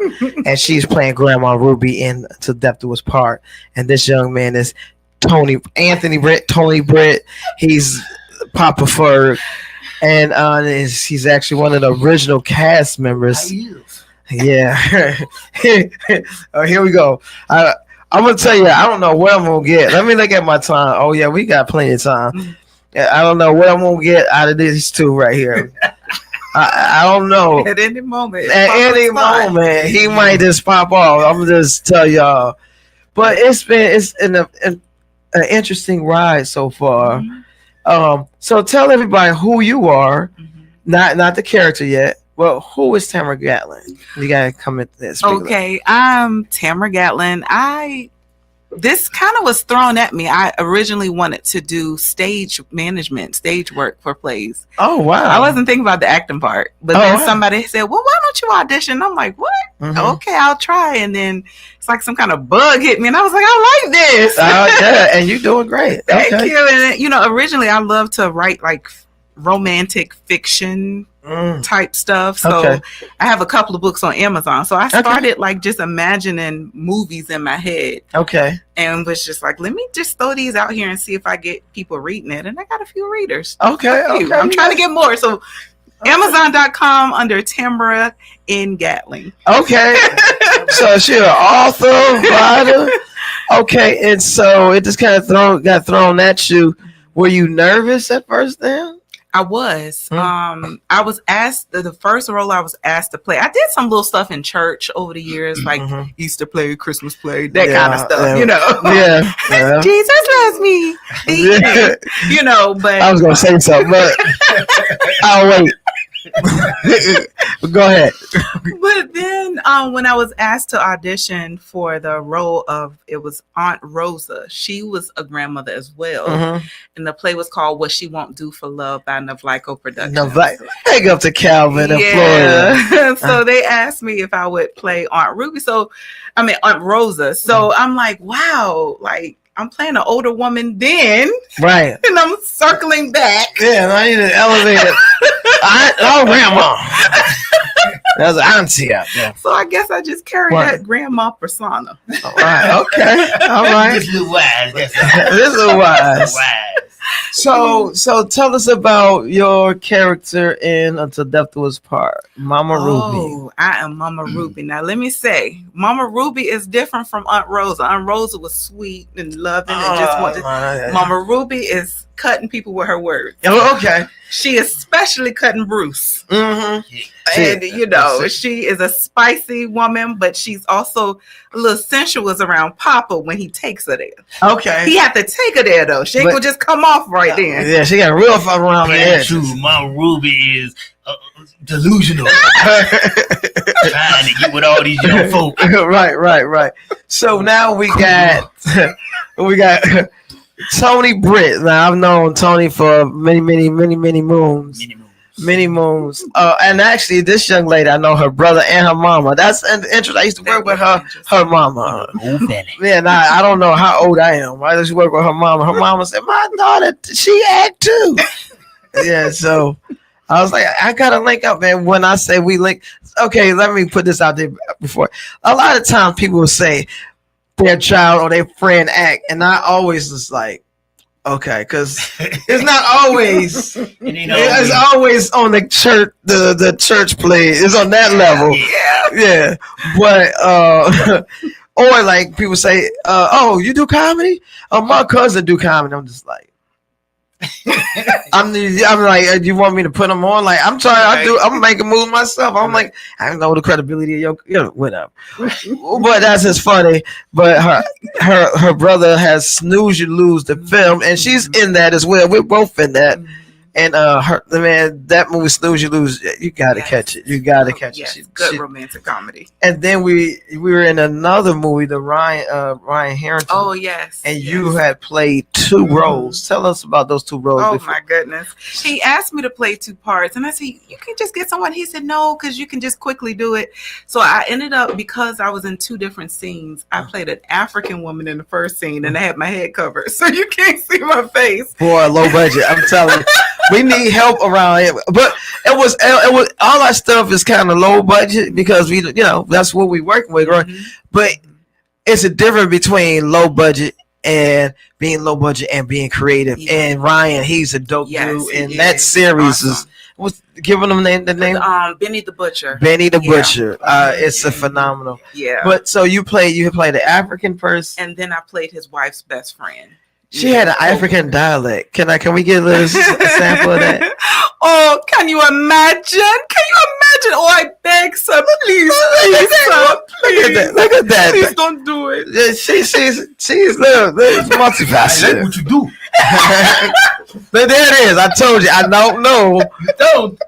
[SPEAKER 4] and she's playing Grandma Ruby in To Death Do Us Part. And this young man is Tony Britt. He's Papa Ferg, and he's actually one of the original cast members. Yeah. Oh, here we go. I'm gonna tell you, I don't know what I'm gonna get. Let me look at my time. Oh yeah, we got plenty of time. I don't know what I'm gonna get out of these two right here. I don't know.
[SPEAKER 2] At any moment,
[SPEAKER 4] he might just pop off. I'm gonna just tell y'all. But it's an interesting ride so far. So tell everybody who you are, not the character yet. Well, who is Tamara Gatlin? You gotta come at this.
[SPEAKER 2] Okay, I'm Tamara Gatlin. This kind of was thrown at me. I originally wanted to do stage management, stage work for plays.
[SPEAKER 4] Oh wow!
[SPEAKER 2] I wasn't thinking about the acting part, but then somebody said, "Well, why don't you audition?" I'm like, "What? Okay, I'll try." And then it's like some kind of bug hit me, and I was like, "I like this."
[SPEAKER 4] Yeah, and you're doing great.
[SPEAKER 2] Thank you. And originally I love to write like romantic fiction type stuff. So I have a couple of books on Amazon. So I started like just imagining movies in my head. And was just like, let me just throw these out here and see if I get people reading it. And I got a few readers. I'm trying to get more. So Amazon.com under Tamara N. Gatling.
[SPEAKER 4] So she's an author, writer. And so it just kind of got thrown at you. Were you nervous at first then?
[SPEAKER 2] I was. I was asked the first role I was asked to play. I did some little stuff in church over the years, like Easter play, Christmas play, that kind of stuff. Jesus loves me. But
[SPEAKER 4] I was gonna say something, but I'll wait. Go ahead.
[SPEAKER 2] But then when I was asked to audition for the role of, it was Aunt Rosa. She was a grandmother as well.
[SPEAKER 4] Mhm.
[SPEAKER 2] And the play was called What She Won't Do for Love by Navlico Productions.
[SPEAKER 4] Big up to Calvin in Florida.
[SPEAKER 2] So they asked me if I would play Aunt Ruby. Aunt Rosa. So I'm like, wow, like I'm playing an older woman then.
[SPEAKER 4] Right.
[SPEAKER 2] And I'm circling back.
[SPEAKER 4] Yeah, I need to elevate it. Grandma. There's an auntie out there.
[SPEAKER 2] So I guess I just carry that grandma persona.
[SPEAKER 4] All right. Okay. All right.
[SPEAKER 18] This little wise.
[SPEAKER 4] This is wise. So tell us about your character in Until Death Do Us Part, Mama Ruby.
[SPEAKER 2] I am Mama Ruby. Now let me say, Mama Ruby is different from Aunt Rosa. Aunt Rosa was sweet and loving and just wanted. Mama Ruby is cutting people with her words.
[SPEAKER 4] Oh, okay.
[SPEAKER 2] She especially cutting Bruce.
[SPEAKER 4] Mm-hmm.
[SPEAKER 2] And she is a spicy woman, but she's also a little sensuous around Papa when he takes her there.
[SPEAKER 4] Okay.
[SPEAKER 2] He had to take her there though. She ain't gonna just come off right then.
[SPEAKER 4] Yeah, she got real fun around the edge.
[SPEAKER 18] True, Mama Ruby is delusional. Trying to get with all these young folk.
[SPEAKER 4] Right. So now we got Tony Britt. Now I've known Tony for many moons. Many moons. And actually, this young lady, I know her brother and her mama. That's interesting. I used to work with her mama. Yeah, now I don't know how old I am. I just work with her mama. Her mama said, "My daughter, she act too." Yeah, so I was like, I gotta link up, man. When I say we link, okay, let me put this out there before. A lot of times people will say their child or their friend act, and I always just like, okay, because it's not always. It's always on the church. The church play is on that level. Yeah. But or like people say, "Oh, you do comedy? Oh, my cousin do comedy." I'm just like, I'm like, you want me to put them on? Like, I'm trying. I'm making moves myself. I'm like, I don't know the credibility of your whatever. But that's just funny. But her brother has Snooze You Lose the film, and she's in that as well. We're both in that. And that movie Snooze You Lose, you gotta catch it. You gotta catch it.
[SPEAKER 2] Good romantic comedy.
[SPEAKER 4] And then we were in another movie, the Ryan Harrington.
[SPEAKER 2] Oh yes.
[SPEAKER 4] And you had played two roles. Tell us about those two roles.
[SPEAKER 2] Oh my goodness. He asked me to play two parts, and I said, "You can just get someone." He said, "No, because you can just quickly do it." So I ended up, because I was in two different scenes, I played an African woman in the first scene, and I had my head covered, so you can't see my face.
[SPEAKER 4] Boy, low budget. I'm telling you. We need help around here, but it was all our stuff is kind of low budget because we, that's what we working with, right? Mm-hmm. But it's a difference between low budget and being low budget and being creative. Yeah. And Ryan, he's a dope dude, and that series is what's giving them the name?
[SPEAKER 2] Benny the Butcher.
[SPEAKER 4] Benny the Butcher. It's a phenomenal.
[SPEAKER 2] Yeah.
[SPEAKER 4] But so you played the African person,
[SPEAKER 2] and then I played his wife's best friend.
[SPEAKER 4] She had an African dialect. Can we get a sample of that?
[SPEAKER 2] Oh, can you imagine? Oh, I beg, sir, please. Look at that. Please don't do it.
[SPEAKER 4] Yeah, she's multifaceted.
[SPEAKER 18] I like what you do.
[SPEAKER 4] But there it is. I told you. I don't know.
[SPEAKER 18] You don't.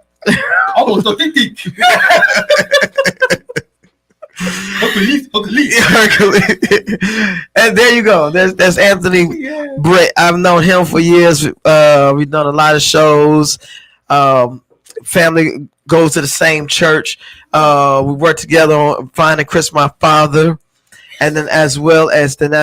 [SPEAKER 18] Almost authentic.
[SPEAKER 4] Hercules. And there you go. That's Anthony Britt. I've known him for years. We've done a lot of shows. Family goes to the same church. We work together on Finding Chris, My Father, and then as well as and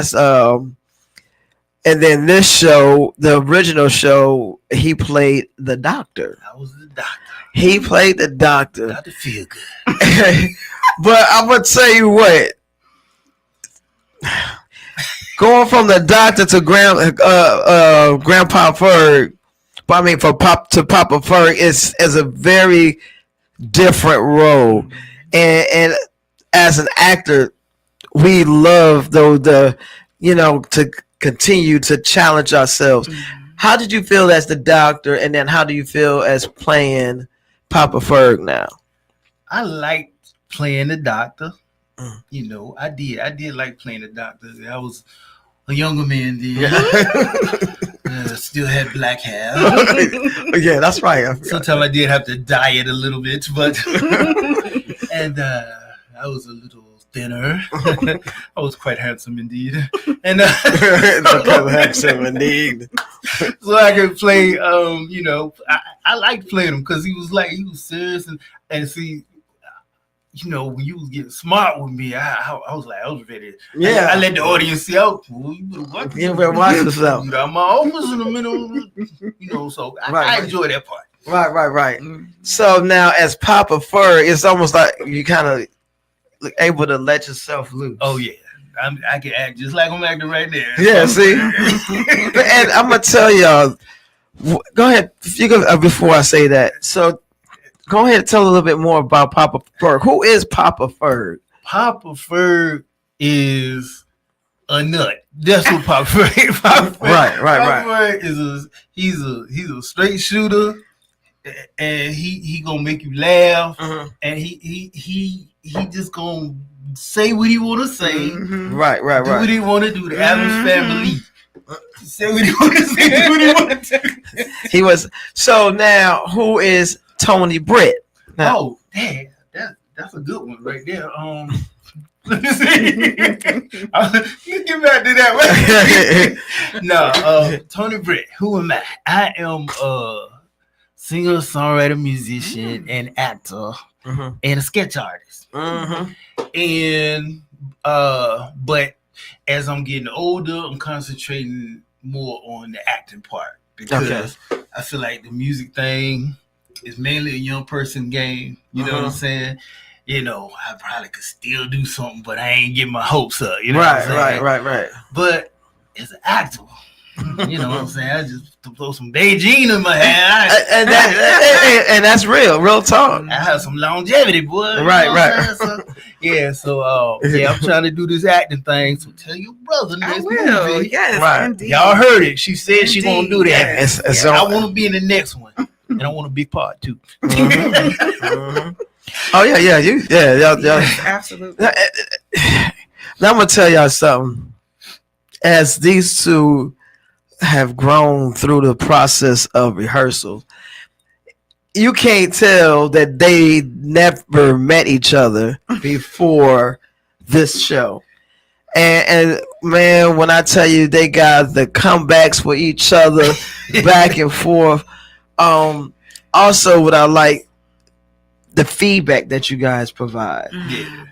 [SPEAKER 4] then this show, the original show, he played the doctor.
[SPEAKER 18] I was the doctor.
[SPEAKER 4] He played the doctor.
[SPEAKER 18] Dr. Feelgood.
[SPEAKER 4] But I'm gonna tell you what. Going from the doctor to Grandpa Ferg, to Papa Ferg is a very different role, and as an actor, we love to continue to challenge ourselves. Mm-hmm. How did you feel as the doctor, and then how do you feel as playing Papa Ferg now?
[SPEAKER 18] I liked playing the doctor. I did like playing the doctor. I was a younger man then. Still had black hair.
[SPEAKER 4] Yeah, that's right.
[SPEAKER 18] Sometimes I did have to dye it a little bit, but and I was a little thinner. I was quite handsome indeed, and
[SPEAKER 4] handsome indeed.
[SPEAKER 18] So I could play. You know, I liked playing him because he was serious and see. You know, when you was getting smart with me, I was like, I was ready.
[SPEAKER 4] Yeah,
[SPEAKER 18] I let the audience see out. You
[SPEAKER 4] better watch yourself.
[SPEAKER 18] You got my office in the middle. You know, so I enjoy that part.
[SPEAKER 4] Right. So now, as Papa Ferg, it's almost like you kind of able to let yourself loose.
[SPEAKER 18] Oh yeah, I can act just like I'm acting right there.
[SPEAKER 4] Yeah, see, and I'm gonna tell y'all. Go ahead, if you go before I say that. So. Go ahead and tell a little bit more about Papa Ferg. Who is Papa Ferg?
[SPEAKER 18] Papa Ferg is a nut. That's what Papa Ferg is. Papa Ferg is he's a straight shooter, and he gonna make you laugh, and he just gonna say what he wanna say.
[SPEAKER 4] Right.
[SPEAKER 18] Do what he wanna do. The Adams family. Say what he wanna say. Do what he wanna do.
[SPEAKER 4] He was so now. Who is Tony Britt? Now,
[SPEAKER 18] oh, damn, that's a good one right there. Let me see. Let's get back to that. No, Tony Britt. Who am I? I am a singer, songwriter, musician, and actor, and a sketch artist. And but as I'm getting older, I'm concentrating more on the acting part because I feel like the music thing. It's mainly a young person game. You know what I'm saying? You know, I probably could still do something, but I ain't getting my hopes up. You know what I'm saying?
[SPEAKER 4] Right.
[SPEAKER 18] But as an actor, you know what I'm saying? I just throw some Beijing in my hair.
[SPEAKER 4] And that's real talk.
[SPEAKER 18] I have some longevity, boy.
[SPEAKER 4] Right.
[SPEAKER 18] So, I'm trying to do this acting thing. So tell your brother next movie.
[SPEAKER 2] Yes,
[SPEAKER 4] right.
[SPEAKER 2] indeed.
[SPEAKER 18] Y'all heard it. She said she gonna do that.
[SPEAKER 4] Yes.
[SPEAKER 18] I want to be in the next one. And I want a big part too.
[SPEAKER 4] Oh yeah.
[SPEAKER 2] Absolutely.
[SPEAKER 4] Now I'm gonna tell y'all something. As these two have grown through the process of rehearsal, you can't tell that they never met each other before this show. And man, when I tell you they got the comebacks for each other back and forth. Also what I like, the feedback that you guys provide.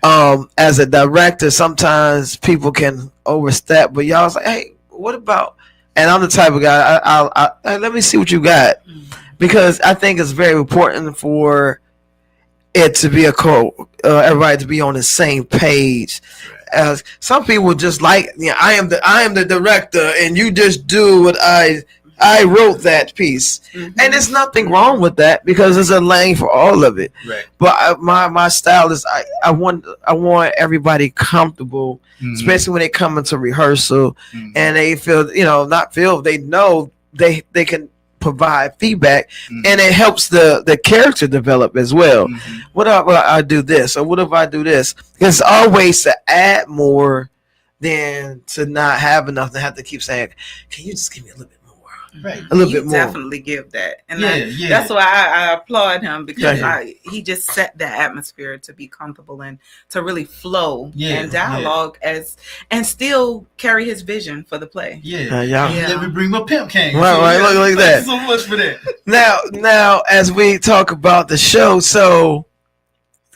[SPEAKER 4] As a director, sometimes people can overstep, but y'all was like, hey, what about, and I'm the type of guy, I let me see what you got, because I think it's very important for it to be everybody to be on the same page. As some people just like, I am the director and you just do what I wrote that piece, and there's nothing wrong with that because there's a lane for all of it. Right. But my style is I want everybody comfortable, especially when they come into rehearsal and they feel they know they can provide feedback, and it helps the character develop as well. What if I do this, or what if I do this? It's always to add more than to not have enough to have to keep saying, can you just give me a little bit?
[SPEAKER 2] Right.
[SPEAKER 4] A little bit more.
[SPEAKER 2] Definitely give that. And that's why I applaud him, because he just set the atmosphere to be comfortable and to really flow and dialogue and still carry his vision for the play.
[SPEAKER 18] Let me bring my pimp cane.
[SPEAKER 4] Right. Look like that.
[SPEAKER 18] Thank you so much for that.
[SPEAKER 4] Now, as we talk about the show, so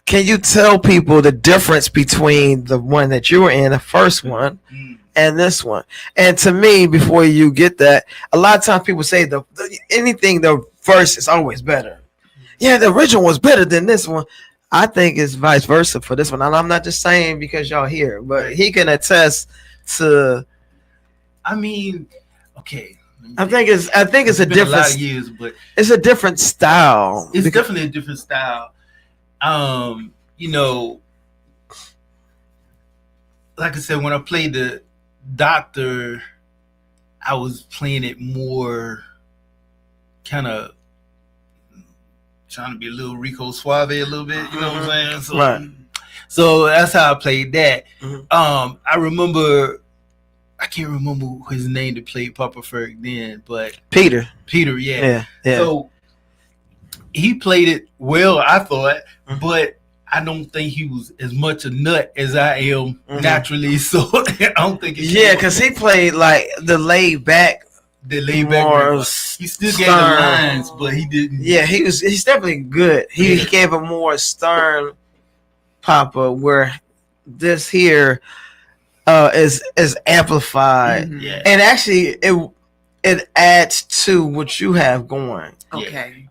[SPEAKER 4] can you tell people the difference between the one that you were in, the first one, and this one? And to me, before you get that, a lot of times people say the first is always better. Yeah, the original was better than this one. I think it's vice versa for this one. And I'm not just saying because y'all here, but he can attest to.
[SPEAKER 18] I mean, okay.
[SPEAKER 4] I think it's a different.
[SPEAKER 18] A lot of years, but
[SPEAKER 4] it's a different style.
[SPEAKER 18] It's definitely a different style. Like I said, when I played the doctor, I was playing it more kind of trying to be a little Rico Suave a little bit, you know what I'm saying? So that's how I played that. I remember I can't remember his name that played Papa Ferg then, but
[SPEAKER 4] Peter,
[SPEAKER 18] yeah.
[SPEAKER 4] Yeah.
[SPEAKER 18] So he played it well, I thought, but I don't think he was as much a nut as I am naturally. So I don't think
[SPEAKER 4] because he played like the laid back. More
[SPEAKER 18] he still gave the lines, but he didn't.
[SPEAKER 4] Yeah, he's definitely good. He gave a more stern Papa, where this here is amplified, and actually it adds to what you have going.
[SPEAKER 2] Okay.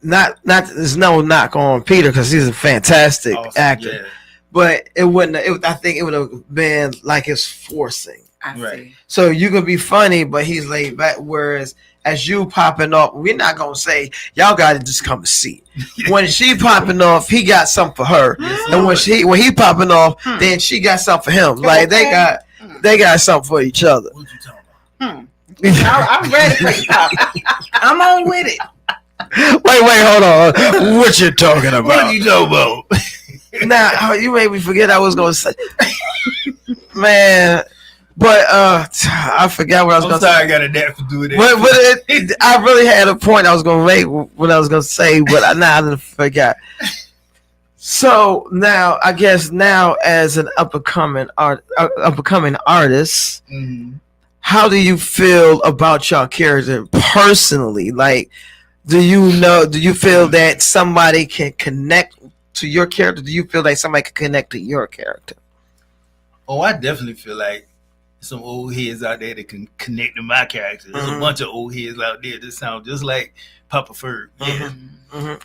[SPEAKER 4] There's no knock on Peter because he's a fantastic actor, but it wouldn't. I think it would have been like it's forcing.
[SPEAKER 2] I see.
[SPEAKER 4] So you can be funny, but he's laid back. Whereas as you popping off, we're not gonna say y'all got to just come and see. When she popping off, he got something for her, and when he popping off, then she got something for him. Like they got something for each other.
[SPEAKER 2] I'm ready for you, Papa. I'm on with it.
[SPEAKER 4] Wait, hold on. What you talking about?
[SPEAKER 18] What are you talking about?
[SPEAKER 4] Now you made me forget I was gonna say. Man. But I forgot what I was going to say.
[SPEAKER 18] I'm sorry, I got a dad for doing that.
[SPEAKER 4] But I really had a point I was going to make what I was going to say, but I didn't forget. So now, I guess as an up-and-coming artist, how do you feel about your character personally? Like, do you feel that somebody can connect to your character? Do you feel like somebody can connect to your character?
[SPEAKER 18] Oh, I definitely feel like some old heads out there that can connect to my character. There's a bunch of old heads out there that sound just like Papa Ferg. Yeah.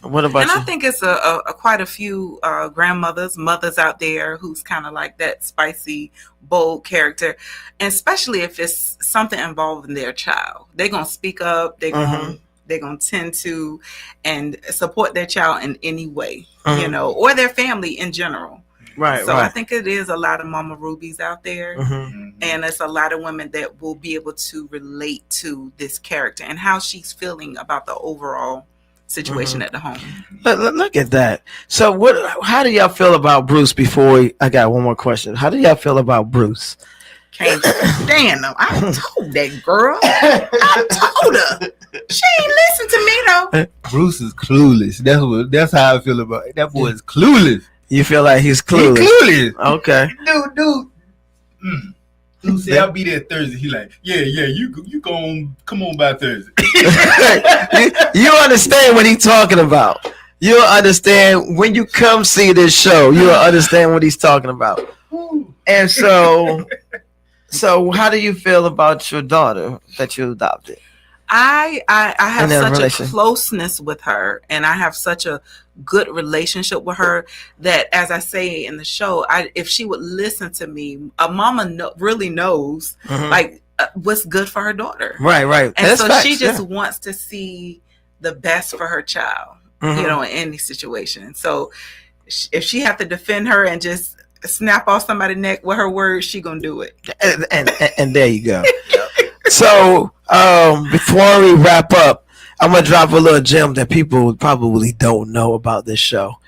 [SPEAKER 4] What about you?
[SPEAKER 2] I think it's a quite a few mothers out there who's kind of like that spicy, bold character, and especially if it's something involving their child, they're gonna speak up. They're gonna tend to and support their child in any way, or their family in general.
[SPEAKER 4] Right.
[SPEAKER 2] So I think it is a lot of Mama Rubies out there, and it's a lot of women that will be able to relate to this character and how she's feeling about the overall situation at the home.
[SPEAKER 4] Look at that. So how do y'all feel about Bruce I got one more question. How do y'all feel about Bruce?
[SPEAKER 2] Can't stand him. I told that girl. I told her. She ain't listen to me though.
[SPEAKER 18] Bruce is clueless. That's how I feel about it. That boy is clueless.
[SPEAKER 4] You feel like he's clueless?
[SPEAKER 18] He's clueless.
[SPEAKER 4] Okay.
[SPEAKER 18] Dude say I'll be there Thursday. He like, yeah, you gon' come on by Thursday.
[SPEAKER 4] You understand what he's talking about. You'll understand when you come see this show. You'll understand what he's talking about. And so how do you feel about your daughter that you adopted?
[SPEAKER 2] I have such a closeness with her, and I have such a good relationship with her that, as I say in the show, if she would listen to me, a mama really knows like what's good for her daughter.
[SPEAKER 4] Right.
[SPEAKER 2] And
[SPEAKER 4] that's
[SPEAKER 2] so
[SPEAKER 4] facts,
[SPEAKER 2] she just wants to see the best for her child, in any situation. So if she have to defend her and just snap off somebody's neck with her words, she gonna do it.
[SPEAKER 4] And there you go. So before we wrap up, I'm gonna drop a little gem that people probably don't know about this show.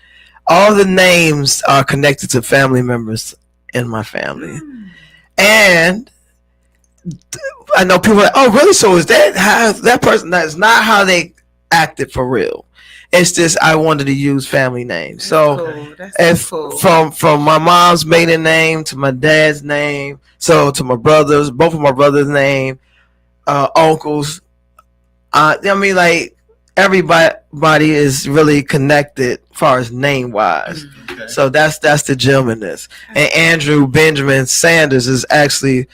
[SPEAKER 4] All the names are connected to family members in my family, and I know people are like, oh really? So is that how that person? That's not how they acted for real. It's just I wanted to use family names. So cool. From my mom's maiden name to my dad's name, so to my brothers, both of my brothers' name, uncles. I mean, like everybody is really connected as far as name wise. Okay. So that's the gem in this. And Andrew Benjamin Sanders is actually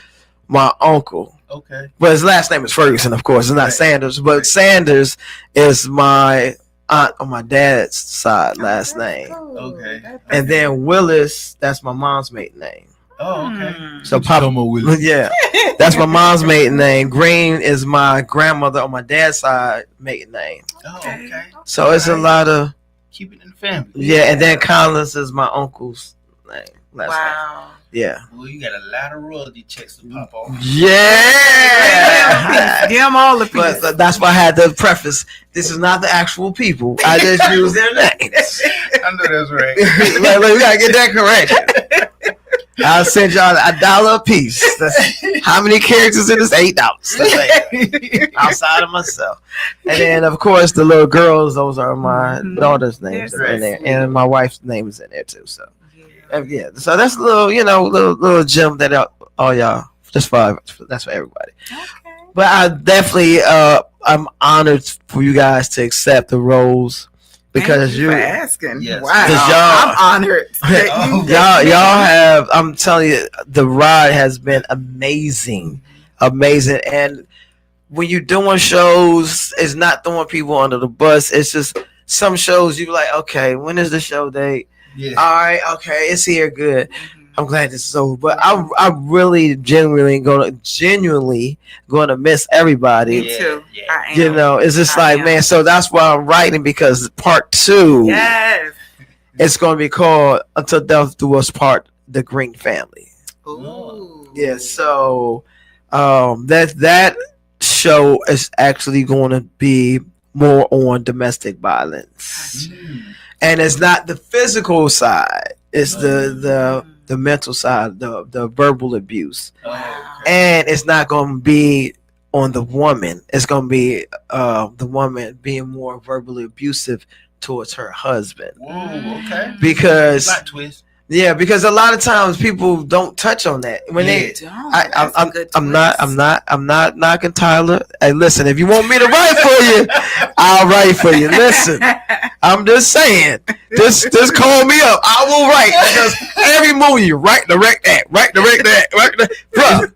[SPEAKER 4] my uncle.
[SPEAKER 18] Okay.
[SPEAKER 4] But his last name is Ferguson, of course. It's not Sanders, but Sanders is my aunt on my dad's side last name.
[SPEAKER 18] Cool. Okay.
[SPEAKER 4] And then Willis, that's my mom's maiden name.
[SPEAKER 18] Oh, okay.
[SPEAKER 4] So Papa Willis. Yeah. That's my mom's maiden name. Green is my grandmother on my dad's side maiden name.
[SPEAKER 18] Oh, okay.
[SPEAKER 4] So it's a lot of
[SPEAKER 18] keep it in the family.
[SPEAKER 4] Yeah, and then Collins is my uncle's name.
[SPEAKER 2] Wow.
[SPEAKER 4] Yeah.
[SPEAKER 18] Well, you got a lot of royalty checks to pop off.
[SPEAKER 4] Yeah.
[SPEAKER 2] Give them all the pieces.
[SPEAKER 4] But that's why I had to preface. This is not the actual people. I just use their names.
[SPEAKER 18] I know that's right.
[SPEAKER 4] like, we gotta get that correct. I'll send y'all $1 a piece. That's, how many characters in this? $8. That's outside of myself. And then, of course, the little girls, those are my daughter's names in there. And my wife's name is in there, too. So, yeah. So that's a little, little gem that all y'all, that's for everybody. Okay. But I definitely, I'm honored for you guys to accept the roles. Because
[SPEAKER 2] Thank you for asking.
[SPEAKER 4] Yes.
[SPEAKER 2] Wow, I'm honored.
[SPEAKER 4] y'all have. I'm telling you, the ride has been amazing. And when you're doing shows, it's not throwing people under the bus. It's just some shows you're like, okay, when is the show date? Yeah. All right, okay, it's here. Good. I'm glad this is over. But I'm really genuinely gonna miss everybody.
[SPEAKER 2] Me too. I
[SPEAKER 4] am. It's just man. So that's why I'm writing, because part 2, it's gonna be called Until Death Do Us Part: The Green Family.
[SPEAKER 2] Ooh.
[SPEAKER 4] Yeah. So that show is actually going to be more on domestic violence, and it's not the physical side. It's the mental side, the verbal abuse. And it's not going to be on the woman. It's going to be the woman being more verbally abusive towards her husband.
[SPEAKER 18] Whoa, okay.
[SPEAKER 4] Because
[SPEAKER 18] Plot twist.
[SPEAKER 4] Yeah, because a lot of times people don't touch on that. When I'm not knocking Tyler. Hey, listen, if you want me to write for you, I'll write for you. Listen, I'm just saying, just call me up. I will write, because every movie you direct that. Bro,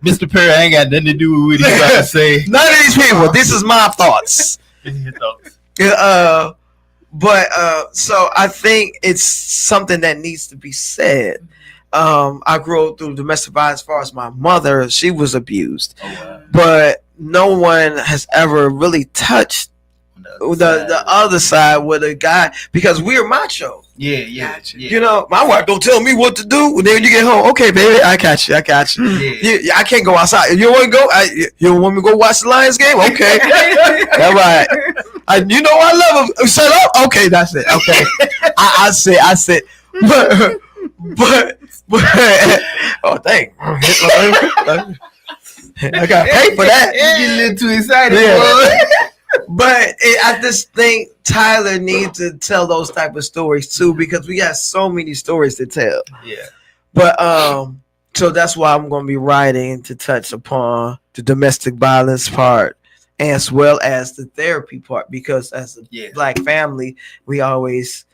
[SPEAKER 18] Mr. Perry, I ain't got nothing to do with what he's about to say.
[SPEAKER 4] None of these people. This is my thoughts. But so I think it's something that needs to be said. I grew up through domestic violence. As far as my mother, she was abused, but no one has ever really touched the other side with a guy, because we're macho.
[SPEAKER 18] Yeah.
[SPEAKER 4] My wife don't tell me what to do. Then when you get home, okay, baby, I got you. Yeah. I can't go outside. You want to go? You don't want me to go watch the Lions game? Okay. All right. I love him. Shut up. Okay, that's it. Okay. I said. But. Oh, dang. I got to pay for that.
[SPEAKER 18] You get a little too excited,
[SPEAKER 4] boy. But I just think Tyler needs to tell those type of stories too, because we got so many stories to tell. Yeah. But so that's why I'm going to be writing to touch upon the domestic violence part, as well as the therapy part, because as a Black family, we always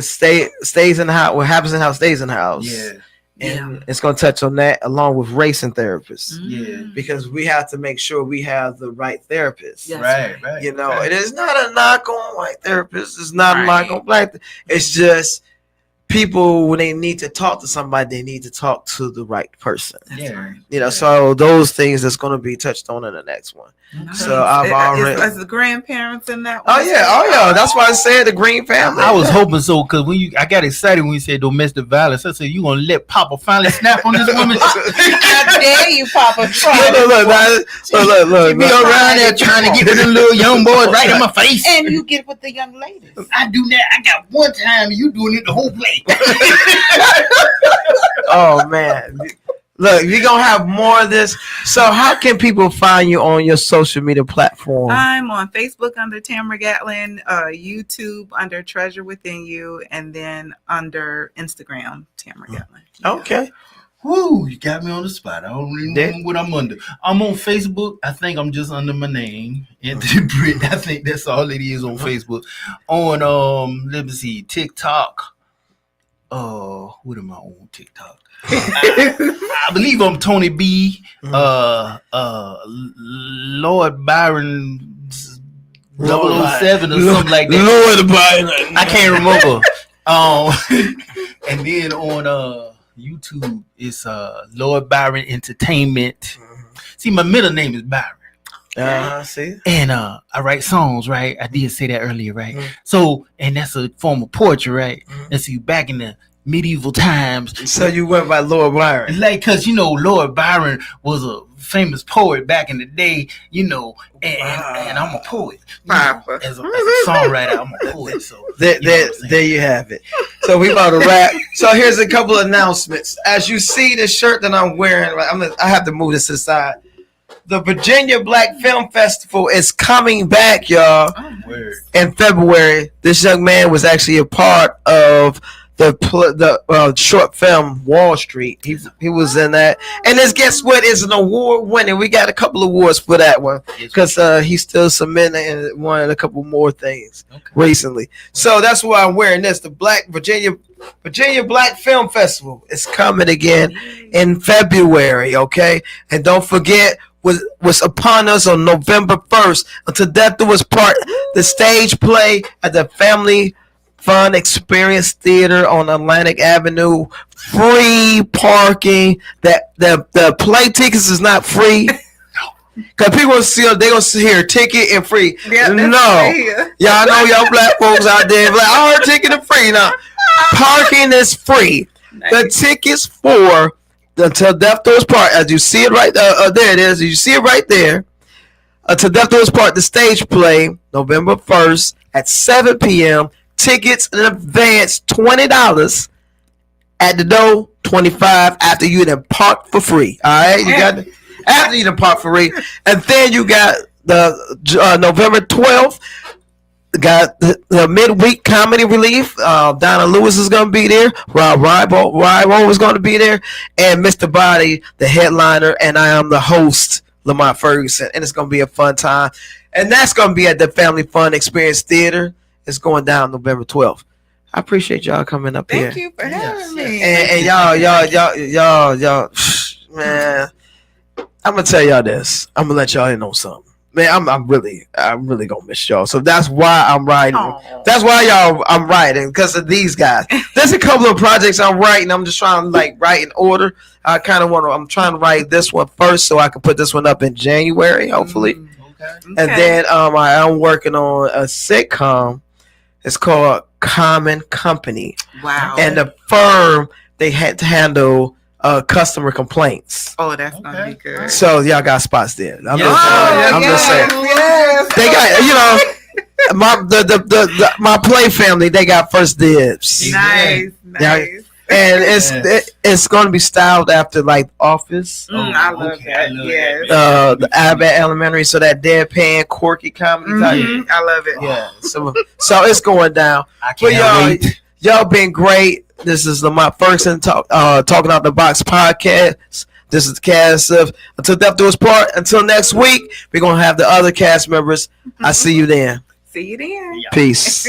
[SPEAKER 4] stays in the house. What happens in the house stays in the house. Yeah. And it's going to touch on that, along with race and therapists. Yeah. Because we have to make sure we have the right therapist.
[SPEAKER 18] Yes. Right.
[SPEAKER 4] It is not a knock on white therapists. It's not a knock on Black. It's just people, when they need to talk to somebody, they need to talk to the right person.
[SPEAKER 2] That's right.
[SPEAKER 4] So those things that's going to be touched on in the next one. Okay. So I've already.
[SPEAKER 2] Is the grandparents in that one?
[SPEAKER 4] Oh yeah. That's why I said the Green Family.
[SPEAKER 18] I was hoping so, because I got excited when you said domestic violence. I said, you gonna let Papa finally snap on this woman?
[SPEAKER 2] How dare you, Papa?
[SPEAKER 4] Look.
[SPEAKER 18] You be around there trying to get with them little young boys right in my face,
[SPEAKER 2] and you get with the young ladies.
[SPEAKER 18] I do that. I got one time, you doing it the whole play.
[SPEAKER 4] Oh man. Look, you're going to have more of this. So how can people find you on your social media platform?
[SPEAKER 2] I'm on Facebook under Tamara Gatlin, YouTube under Treasure Within You, and then under Instagram, Tamara Gatlin.
[SPEAKER 4] Yeah. Okay.
[SPEAKER 18] Woo, you got me on the spot. I don't really know what I'm under. I'm on Facebook. I think I'm just under my name, Anthony Britt. I think that's all it is on Facebook. On, let me see, TikTok. What am I on TikTok? I believe I'm Tony B. Lord Byron 007 or something like that.
[SPEAKER 4] Lord Byron.
[SPEAKER 18] I can't remember. And then on YouTube it's Lord Byron Entertainment. See, my middle name is Byron.
[SPEAKER 4] See.
[SPEAKER 18] And I write songs, right? I did say that earlier, right? So, and that's a form of poetry, right? And see, back in the medieval times.
[SPEAKER 4] So you went by Lord Byron.
[SPEAKER 18] Like, cause Lord Byron was a famous poet back in the day, and I'm a poet. As a songwriter, I'm a poet. So
[SPEAKER 4] there you have it. So we about to wrap. So here's a couple of announcements. As you see the shirt that I'm wearing, I have to move this aside. The Virginia Black Film Festival is coming back, y'all, in February. This young man was actually a part of the short film Wall Street. He was in that, and this, guess what, is an award winning. We got a couple awards for that one because he's still submitting and won a couple more things recently. So that's why I'm wearing this. The Virginia Black Film Festival is coming again in February. Okay, and don't forget was upon us on November 1st. Until Death Do Us Part, the stage play at the Family Fun Experience Theater on Atlantic Avenue. Free parking. The play tickets is not free. Cause people they gonna hear ticket and free. Yeah, no, y'all know y'all black folks out there like, I heard ticket and free. Now parking is free. Nice. The tickets for Until Death Do Us Part, as you see it right there it is. You see it right there. Until Death Do Us Part, the stage play, November 1st at 7 p.m. Tickets in advance, $20. At the door, $25. After you done park for free. All right, you got after you done park for free, and then you got the November 12th. Got the midweek comedy relief. Donna Lewis is gonna be there. Rob Ribo is gonna be there, and Mr. Body, the headliner, and I am the host, Lamont Ferguson, and it's gonna be a fun time. And that's gonna be at the Family Fun Experience Theater. It's going down November 12th. I appreciate y'all coming up here.
[SPEAKER 6] Thank you for having me.
[SPEAKER 4] And y'all, man, I'm gonna tell y'all this. I'm gonna let y'all know something. Man, I'm really gonna miss y'all. So that's why I'm writing. Aww. That's why I'm writing, because of these guys. There's a couple of projects I'm writing. I'm just trying to write in order. I'm trying to write this one first so I can put this one up in January, hopefully. Okay. And then I'm working on a sitcom. It's called Common Company.
[SPEAKER 6] Wow.
[SPEAKER 4] And the firm, they had to handle customer complaints.
[SPEAKER 6] Oh, that's gonna be good.
[SPEAKER 4] So y'all got spots there. I'm
[SPEAKER 6] just saying. Yes.
[SPEAKER 4] They got, my play family, they got first dibs.
[SPEAKER 6] Nice.
[SPEAKER 4] And it's going to be styled after Office.
[SPEAKER 6] I love that. Yes.
[SPEAKER 4] The Abbott Elementary, so that deadpan, quirky comedy type.
[SPEAKER 6] I love it.
[SPEAKER 4] Yeah. So it's going down.
[SPEAKER 18] I can't wait.
[SPEAKER 4] Y'all been great. This is Lamont Ferguson talking out the box podcast. This is the cast of Until Death Do Us Part. Until next week, we're gonna have the other cast members. I see you then.
[SPEAKER 6] See you then.
[SPEAKER 4] Peace.